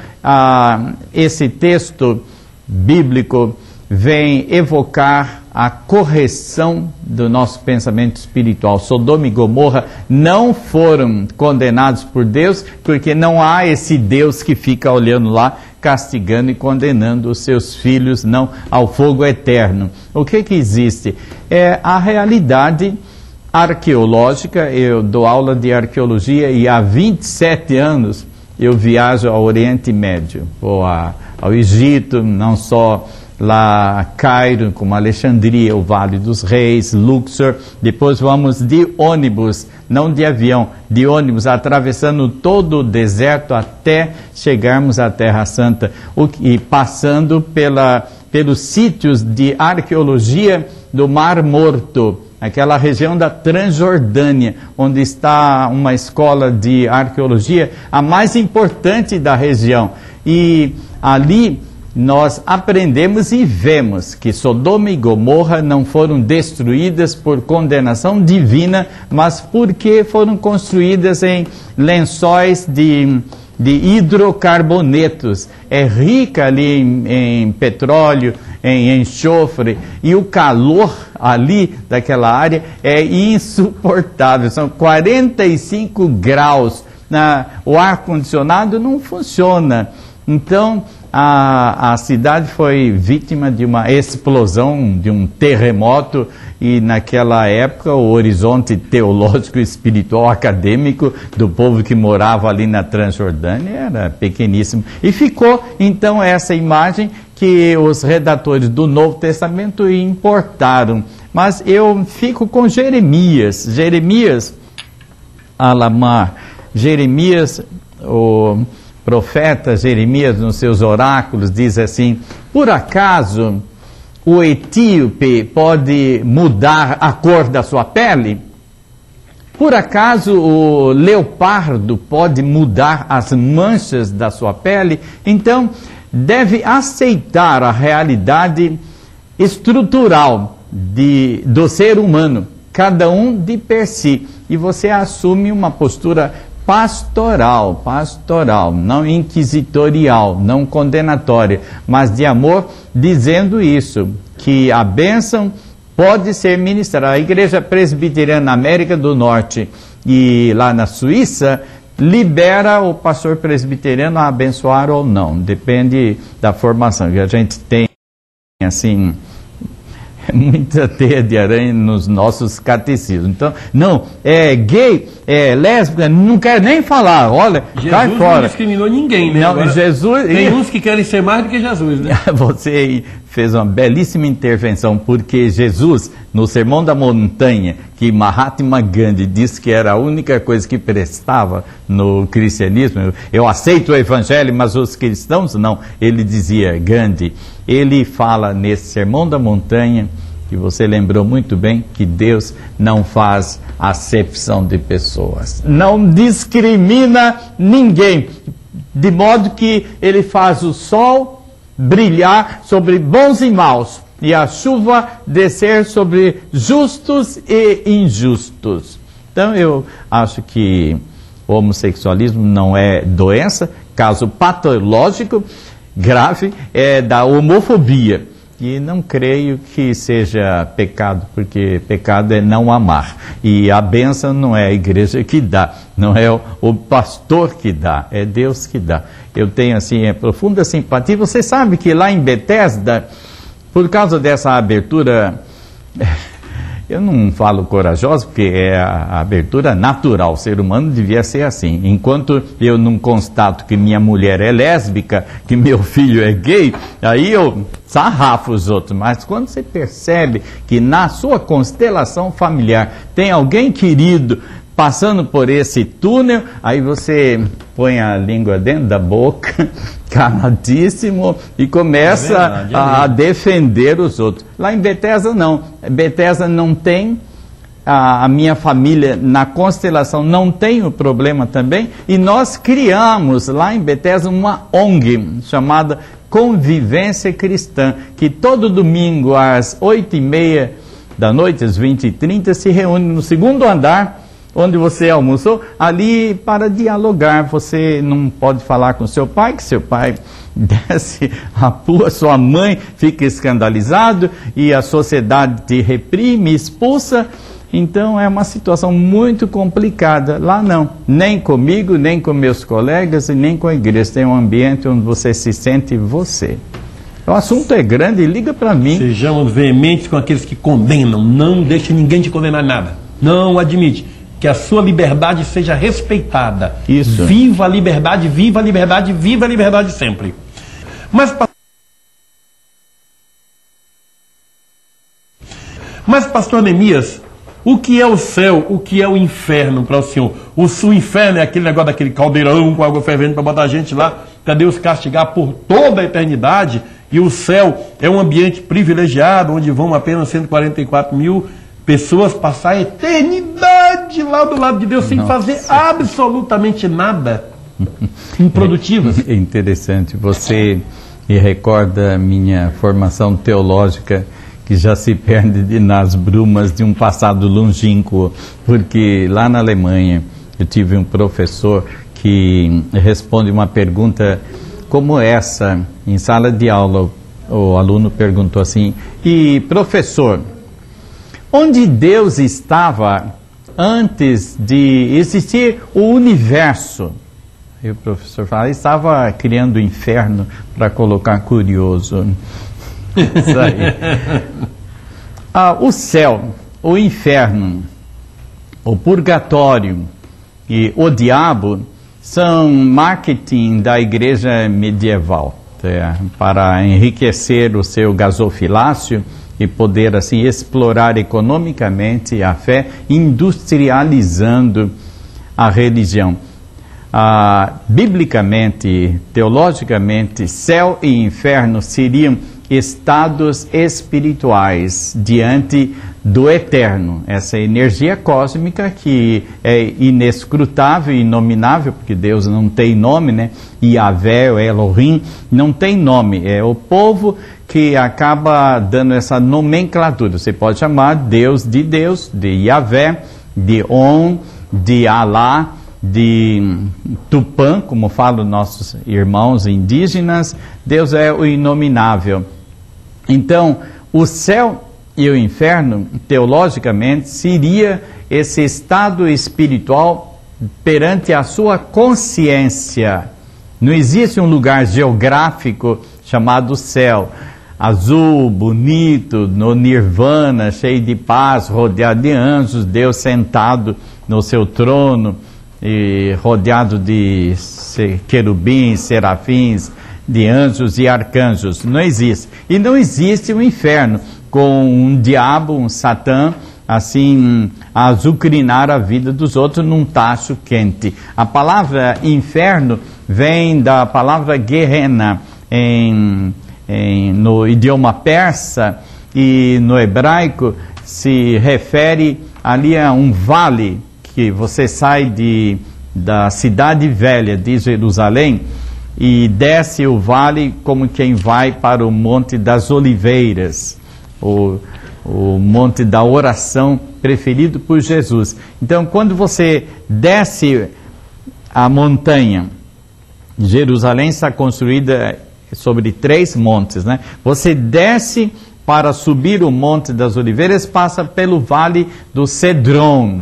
esse texto bíblico vem evocar a correção do nosso pensamento espiritual. Sodoma e Gomorra não foram condenados por Deus, porque não há esse Deus que fica olhando lá, castigando e condenando os seus filhos, não ao fogo eterno. O que existe? É a realidade arqueológica. Eu dou aula de arqueologia e há 27 anos eu viajo ao Oriente Médio, ou ao Egito, não só lá Cairo, como Alexandria, o Vale dos Reis, Luxor. Depois vamos de ônibus, não de avião, de ônibus, atravessando todo o deserto até chegarmos à Terra Santa, e passando pelos sítios de arqueologia do Mar Morto, aquela região da Transjordânia, onde está uma escola de arqueologia, a mais importante da região. E ali nós aprendemos e vemos que Sodoma e Gomorra não foram destruídas por condenação divina, mas porque foram construídas em lençóis de hidrocarbonetos. É rica ali em petróleo, em enxofre, e o calor ali daquela área é insuportável. São 45 graus. O ar-condicionado não funciona. Então, a cidade foi vítima de uma explosão, de um terremoto, e naquela época o horizonte teológico, espiritual, acadêmico do povo que morava ali na Transjordânia era pequeníssimo. E ficou então essa imagem que os redatores do Novo Testamento importaram. Mas eu fico com Jeremias, Alamar, o profeta Jeremias, nos seus oráculos, diz assim: por acaso o etíope pode mudar a cor da sua pele? Por acaso o leopardo pode mudar as manchas da sua pele? Então, deve aceitar a realidade estrutural do ser humano, cada um de per si, e você assume uma postura pastoral, não inquisitorial, não condenatória, mas de amor, dizendo isso, que a bênção pode ser ministrada. A Igreja Presbiteriana na América do Norte e lá na Suíça libera o pastor presbiteriano a abençoar ou não, depende da formação, que a gente tem assim muita teia de aranha nos nossos catecismos. Então, não, é gay, é lésbica, não quero nem falar, olha, cai fora. Jesus não discriminou ninguém, né? Não, agora, Jesus... Tem uns que querem ser mais do que Jesus, né? Você fez uma belíssima intervenção, porque Jesus, no Sermão da Montanha, que Mahatma Gandhi disse que era a única coisa que prestava no cristianismo, eu aceito o evangelho, mas os cristãos não. Ele dizia, Gandhi, ele fala nesse Sermão da Montanha, que você lembrou muito bem, que Deus não faz acepção de pessoas, não discrimina ninguém, de modo que ele faz o sol brilhar sobre bons e maus, e a chuva descer sobre justos e injustos. Então eu acho que o homossexualismo não é doença, caso patológico grave é da homofobia. E não creio que seja pecado, porque pecado é não amar. E a bênção não é a igreja que dá, não é o pastor que dá, é Deus que dá. Eu tenho, assim, profunda simpatia. Você sabe que lá em Betesda, por causa dessa abertura, eu não falo corajosa, porque é a abertura natural, o ser humano devia ser assim. Enquanto eu não constato que minha mulher é lésbica, que meu filho é gay, aí eu sarrafo os outros. Mas quando você percebe que na sua constelação familiar tem alguém querido passando por esse túnel, aí você põe a língua dentro da boca, caladíssimo, e começa a defender os outros. Lá em Betesda não. Betesda não tem, a minha família na constelação não tem o problema também, e nós criamos lá em Betesda uma ONG chamada Convivência Cristã, que todo domingo às 8h30 da noite, às 20h30, se reúne no segundo andar, onde você almoçou, ali para dialogar. Você não pode falar com seu pai, que seu pai desce a rua, sua mãe fica escandalizado e a sociedade te reprime, expulsa. Então é uma situação muito complicada. Lá não, nem comigo, nem com meus colegas e nem com a igreja. Tem um ambiente onde você se sente você. O assunto é grande, liga para mim. Sejamos veementes com aqueles que condenam. Não deixe ninguém te condenar nada. Não admite. Que a sua liberdade seja respeitada. Isso. Viva a liberdade, viva a liberdade, viva a liberdade sempre. Mas pastor Neemias, o que é o céu, o que é o inferno para o senhor? O inferno é aquele negócio daquele caldeirão com água fervendo para botar a gente lá, para Deus castigar por toda a eternidade, e o céu é um ambiente privilegiado, onde vão apenas 144 mil pessoas passar a eternidade lá do lado de Deus sem fazer absolutamente nada, improdutivas. É interessante, você me recorda a minha formação teológica, que já se perde nas brumas de um passado longínquo, porque lá na Alemanha eu tive um professor que responde uma pergunta como essa, em sala de aula. O aluno perguntou assim: e professor, onde Deus estava antes de existir o universo? E o professor fala: estava criando o inferno para colocar curioso. Isso aí. O céu, o inferno, o purgatório e o diabo são marketing da igreja medieval, para enriquecer o seu gasofilácio e poder assim explorar economicamente a fé, industrializando a religião. Biblicamente, teologicamente, céu e inferno seriam estados espirituais diante do eterno, essa energia cósmica que é inescrutável e inominável, porque Deus não tem nome, né? Yahvé, o Elohim, não tem nome, é o povo que acaba dando essa nomenclatura. Você pode chamar Deus, de Yahvé, de On, de Alá, de Tupã, como falam nossos irmãos indígenas. Deus é o inominável. Então, o céu e o inferno, teologicamente, seria esse estado espiritual perante a sua consciência. Não existe um lugar geográfico chamado céu, azul, bonito, no nirvana, cheio de paz, rodeado de anjos, Deus sentado no seu trono, e rodeado de querubins, serafins, de anjos e arcanjos. Não existe. E não existe o inferno, com um diabo, um satã, assim, a azucrinar a vida dos outros num tacho quente. A palavra inferno vem da palavra Gehenna, no idioma persa, e no hebraico se refere ali a um vale, que você sai da cidade velha de Jerusalém e desce o vale como quem vai para o Monte das Oliveiras, o Monte da Oração preferido por Jesus. Então, quando você desce a montanha, Jerusalém está construída sobre 3 montes, né? Você desce para subir o Monte das Oliveiras, passa pelo Vale do Cedron,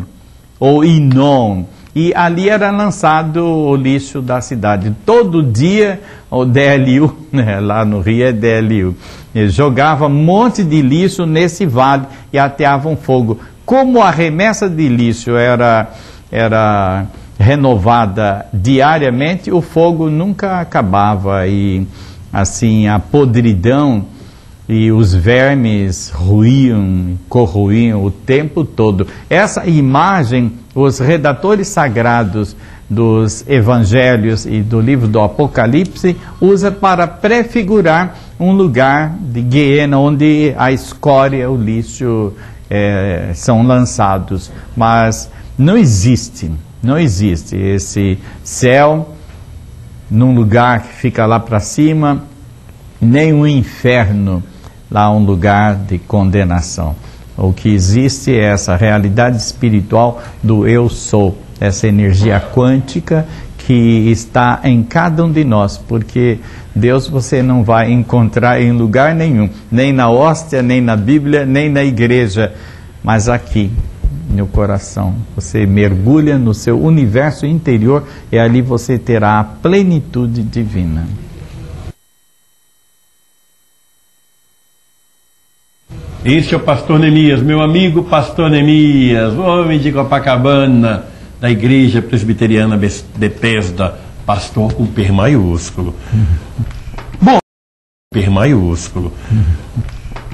ou Inom, e ali era lançado o lixo da cidade. Todo dia o DLU, né, lá no Rio é DLU, jogava um monte de lixo nesse vale e ateavam fogo. Como a remessa de lixo era renovada diariamente, o fogo nunca acabava e assim a podridão e os vermes corroíam o tempo todo. Essa imagem, os redatores sagrados dos evangelhos e do livro do Apocalipse usa para prefigurar um lugar de Guiena, onde a escória, o lixo são lançados. Mas não existe esse céu num lugar que fica lá para cima, nem o inferno lá um lugar de condenação. O que existe é essa realidade espiritual do eu sou, essa energia quântica que está em cada um de nós, porque Deus você não vai encontrar em lugar nenhum, nem na hóstia, nem na Bíblia, nem na igreja, mas aqui no coração. Você mergulha no seu universo interior e ali você terá a plenitude divina. Este é o pastor Neemias, meu amigo pastor Neemias, homem de Copacabana, da Igreja Presbiteriana Bethesda, pastor com P maiúsculo. Bom, P maiúsculo.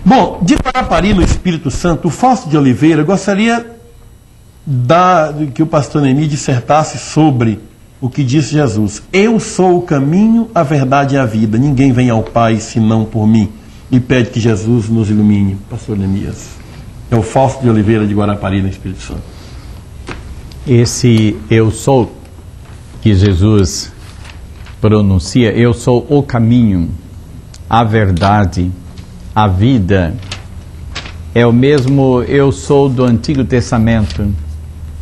Bom, de Guarapari, no Espírito Santo, o Fausto de Oliveira gostaria que o pastor Neemias dissertasse sobre o que disse Jesus. Eu sou o caminho, a verdade e a vida. Ninguém vem ao Pai senão por mim. E pede que Jesus nos ilumine. Pastor Neemias. É o Fausto de Oliveira de Guarapari, no Espírito Santo. Esse eu sou que Jesus pronuncia, eu sou o caminho, a verdade, a vida, é o mesmo eu sou do Antigo Testamento,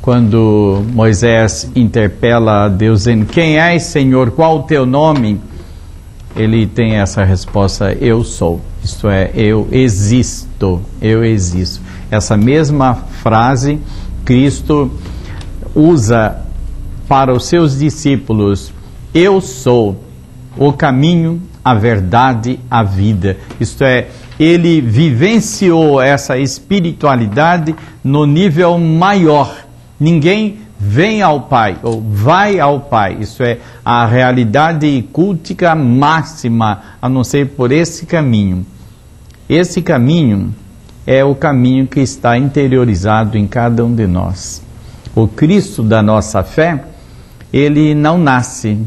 quando Moisés interpela a Deus dizendo, quem és, Senhor, qual o teu nome? Ele tem essa resposta, eu sou, isto é, eu existo, eu existo. Essa mesma frase Cristo usa para os seus discípulos, eu sou o caminho, a verdade, a vida. Isto é, ele vivenciou essa espiritualidade no nível maior. Ninguém vem ao Pai, ou vai ao Pai, isso é, a realidade cultica máxima, a não ser por esse caminho. Esse caminho é o caminho que está interiorizado em cada um de nós. O Cristo da nossa fé, ele não nasce,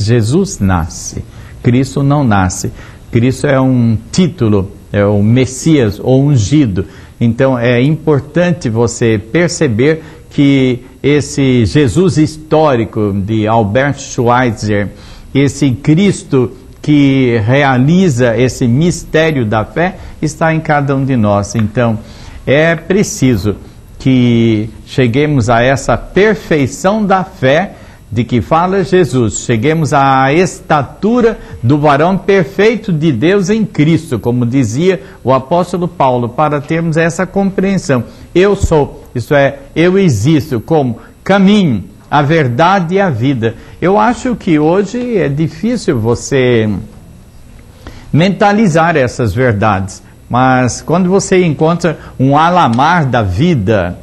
Jesus nasce, Cristo não nasce. Cristo é um título, é o Messias, ou ungido. Então é importante você perceber que esse Jesus histórico de Albert Schweitzer, esse Cristo que realiza esse mistério da fé, está em cada um de nós. Então, é preciso que cheguemos a essa perfeição da fé de que fala Jesus, cheguemos à estatura do varão perfeito de Deus em Cristo, como dizia o apóstolo Paulo, para termos essa compreensão. Eu sou, isto é, eu existo como caminho, a verdade e a vida. Eu acho que hoje é difícil você mentalizar essas verdades, mas quando você encontra um alamar da vida,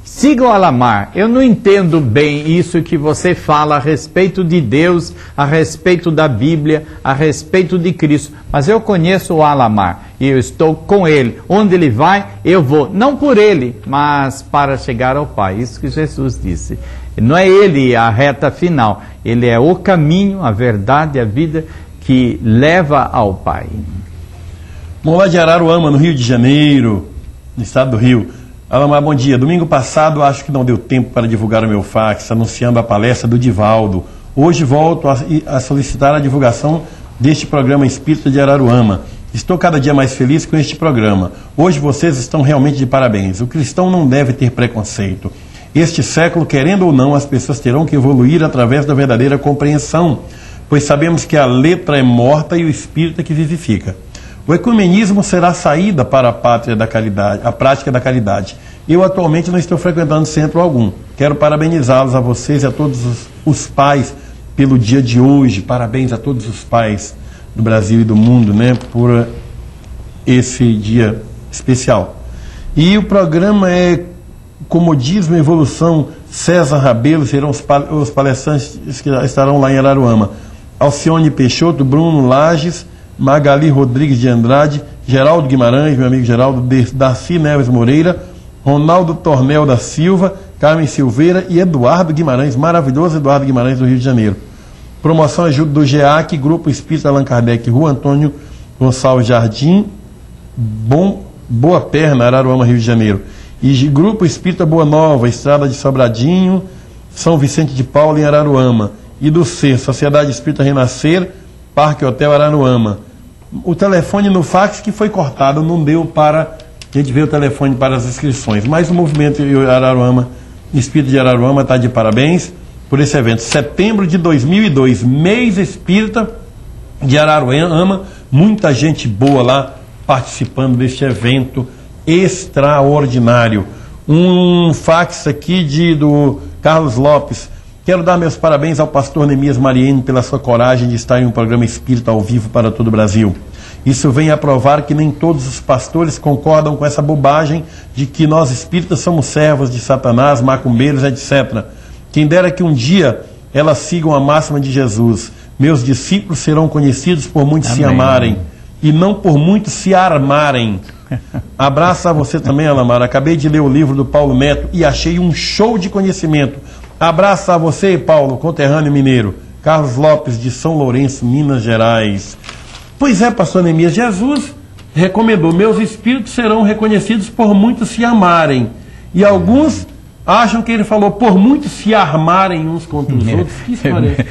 siga o alamar. Eu não entendo bem isso que você fala a respeito de Deus, a respeito da Bíblia, a respeito de Cristo, mas eu conheço o alamar e eu estou com ele. Onde ele vai, eu vou. Não por ele, mas para chegar ao Pai. Isso que Jesus disse. Não é ele a reta final, ele é o caminho, a verdade e a vida que leva ao Pai. Bom, lá de Araruama, no Rio de Janeiro, no estado do Rio. Alamar, bom dia. Domingo passado, acho que não deu tempo para divulgar o meu fax, anunciando a palestra do Divaldo. Hoje volto a solicitar a divulgação deste programa Espírita de Araruama. Estou cada dia mais feliz com este programa. Hoje vocês estão realmente de parabéns. O cristão não deve ter preconceito. Este século, querendo ou não, as pessoas terão que evoluir através da verdadeira compreensão. pois sabemos que a letra é morta e o espírito é que vivifica. O ecumenismo será a saída para a prática da caridade. Eu atualmente não estou frequentando centro algum. Quero parabenizá-los a vocês e a todos os pais pelo dia de hoje. Parabéns a todos os pais do Brasil e do mundo, né, por esse dia especial. E o programa é Comodismo e Evolução. César Rabelo serão os palestrantes que estarão lá em Araruama. Alcione Peixoto, Bruno Lages, Magali Rodrigues de Andrade, Geraldo Guimarães, meu amigo Geraldo, Darcy Neves Moreira, Ronaldo Tornel da Silva, Carmen Silveira e Eduardo Guimarães, maravilhoso Eduardo Guimarães do Rio de Janeiro. Promoção ajuda do GEAC, Grupo Espírita Allan Kardec, Rua Antônio Gonçalves Jardim, Boa Perna, Araruama, Rio de Janeiro. E Grupo Espírita Boa Nova, Estrada de Sobradinho, São Vicente de Paulo, em Araruama. E do C, Sociedade Espírita Renascer, Parque Hotel Araruama. O telefone no fax que foi cortado, não deu para a gente ver o telefone para as inscrições. Mas o movimento Araruama, Espírito de Araruama, está de parabéns por esse evento. Setembro de 2002, mês espírita de Araruama, muita gente boa lá participando deste evento extraordinário. Um fax aqui do Carlos Lopes. Quero dar meus parabéns ao pastor Neemias Mariene pela sua coragem de estar em um programa espírita ao vivo para todo o Brasil. Isso vem a provar que nem todos os pastores concordam com essa bobagem de que nós espíritas somos servos de Satanás, macumbeiros, etc. Quem dera que um dia elas sigam a máxima de Jesus: meus discípulos serão conhecidos por muitos se amarem e não por muitos se armarem. Abraço a você também, Alamar. Acabei de ler o livro do Paulo Neto e achei um show de conhecimento. Abraço a você, Paulo, conterrâneo mineiro. Carlos Lopes, de São Lourenço, Minas Gerais. Pois é, pastor Neemias, Jesus recomendou: meus espíritos serão reconhecidos por muitos se amarem. E alguns acham que ele falou por muitos se armarem uns contra os outros. Que história é?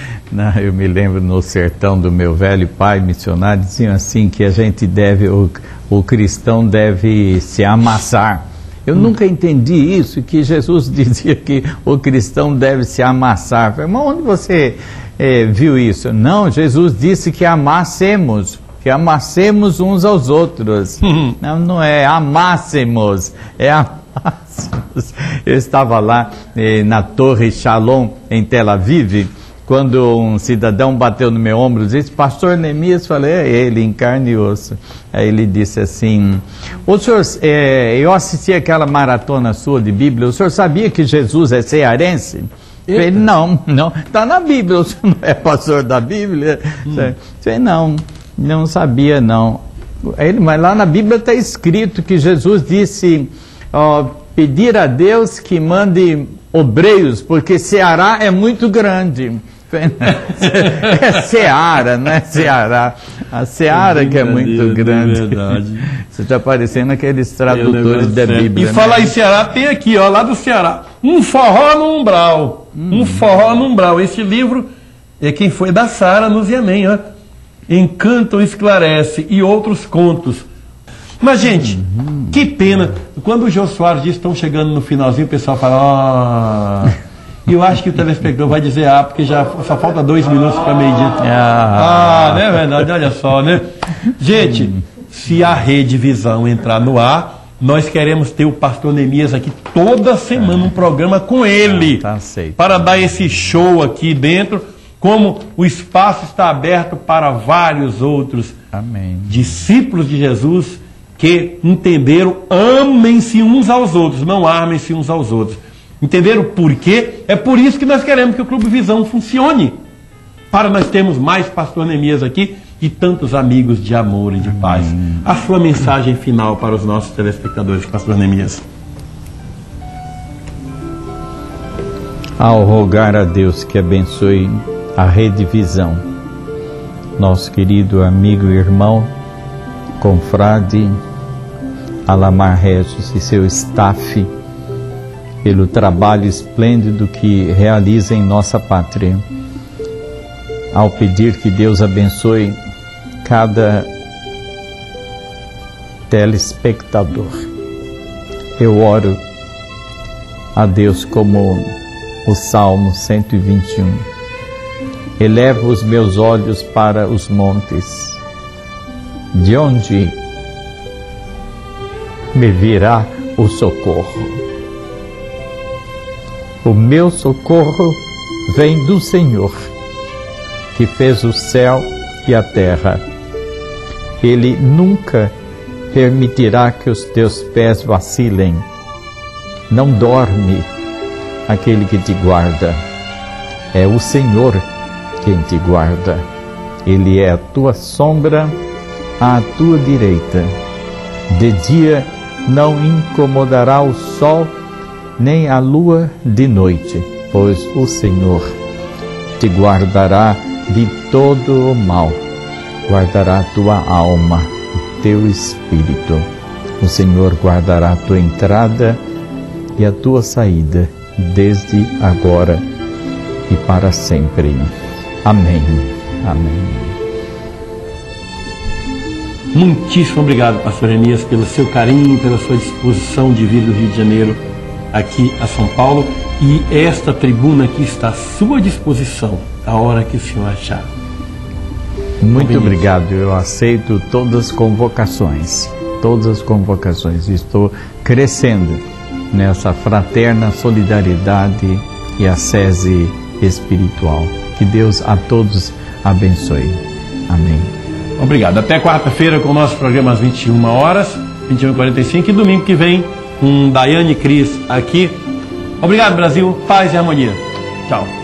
Eu me lembro no sertão do meu velho pai missionário, diziam assim que a gente deve, o cristão deve se amassar. Eu nunca entendi isso, que Jesus dizia que o cristão deve se amassar. Mas onde você viu isso? Não, Jesus disse que amassemos uns aos outros. Não é amássemos, é amássemos. Eu estava lá na Torre Shalom, em Tel Aviv, quando um cidadão bateu no meu ombro e disse: pastor Neemias, falei, é ele, em carne e osso. Aí ele disse assim: o senhor, eu assisti aquela maratona sua de Bíblia, o senhor sabia que Jesus é cearense? Ele: não, está na Bíblia, o senhor não é pastor da Bíblia? Falei: não sabia não. Ele: mas lá na Bíblia está escrito que Jesus disse, pedir a Deus que mande obreiros, porque Ceará é muito grande. É Ceará, não é Ceará. A Ceará que é muito grande. Verdade. Você está parecendo aqueles tradutores da Bíblia. E falar em Ceará, tem aqui, lá do Ceará, Um Forró no Umbral. Um Forró no Umbral. Esse livro é quem foi da Sara Nuzianem, Encantam, Esclarece e outros contos. Mas, gente, que pena. Quando o Jô Soares diz que estão chegando no finalzinho, o pessoal fala: eu acho que o telespectador vai dizer porque já só falta 2 minutos para meio-dia. Não é verdade? Olha só, né? Gente, se a Rede Visão entrar no ar, nós queremos ter o pastor Neemias aqui toda semana, um programa com ele, tá aceito, para dar esse show aqui dentro, como o espaço está aberto para vários outros discípulos de Jesus que entenderam: amem-se uns aos outros, não armem-se uns aos outros. Entenderam por quê? É por isso que nós queremos que o Clube Visão funcione, para nós termos mais pastor Neemias aqui e tantos amigos de amor e de paz. A sua mensagem final para os nossos telespectadores, pastor Neemias. Ao rogar a Deus que abençoe a Rede Visão, nosso querido amigo e irmão, confrade Alamar Regis e seu staff, pelo trabalho esplêndido que realiza em nossa pátria. Ao pedir que Deus abençoe cada telespectador, eu oro a Deus como o Salmo 121. Elevo os meus olhos para os montes. De onde me virá o socorro? O meu socorro vem do Senhor, que fez o céu e a terra. Ele nunca permitirá que os teus pés vacilem. Não dorme aquele que te guarda. É o Senhor quem te guarda. Ele é a tua sombra à tua direita. De dia não incomodará o sol, nem a lua de noite, pois o Senhor te guardará de todo o mal, guardará a tua alma, o teu espírito. O Senhor guardará a tua entrada e a tua saída, desde agora e para sempre. Amém. Amém. Muitíssimo obrigado, pastor Neemias, pelo seu carinho, pela sua disposição de vir do Rio de Janeiro aqui a São Paulo, e esta tribuna aqui está à sua disposição a hora que o senhor achar. Muito obrigado, eu aceito todas as convocações, estou crescendo nessa fraterna solidariedade e ascese espiritual. Que Deus a todos abençoe. Amém. Obrigado. Até quarta-feira com o nosso programa às 21 horas, 21h45, e domingo que vem Daiane Cris aqui. Obrigado, Brasil. Paz e harmonia. Tchau.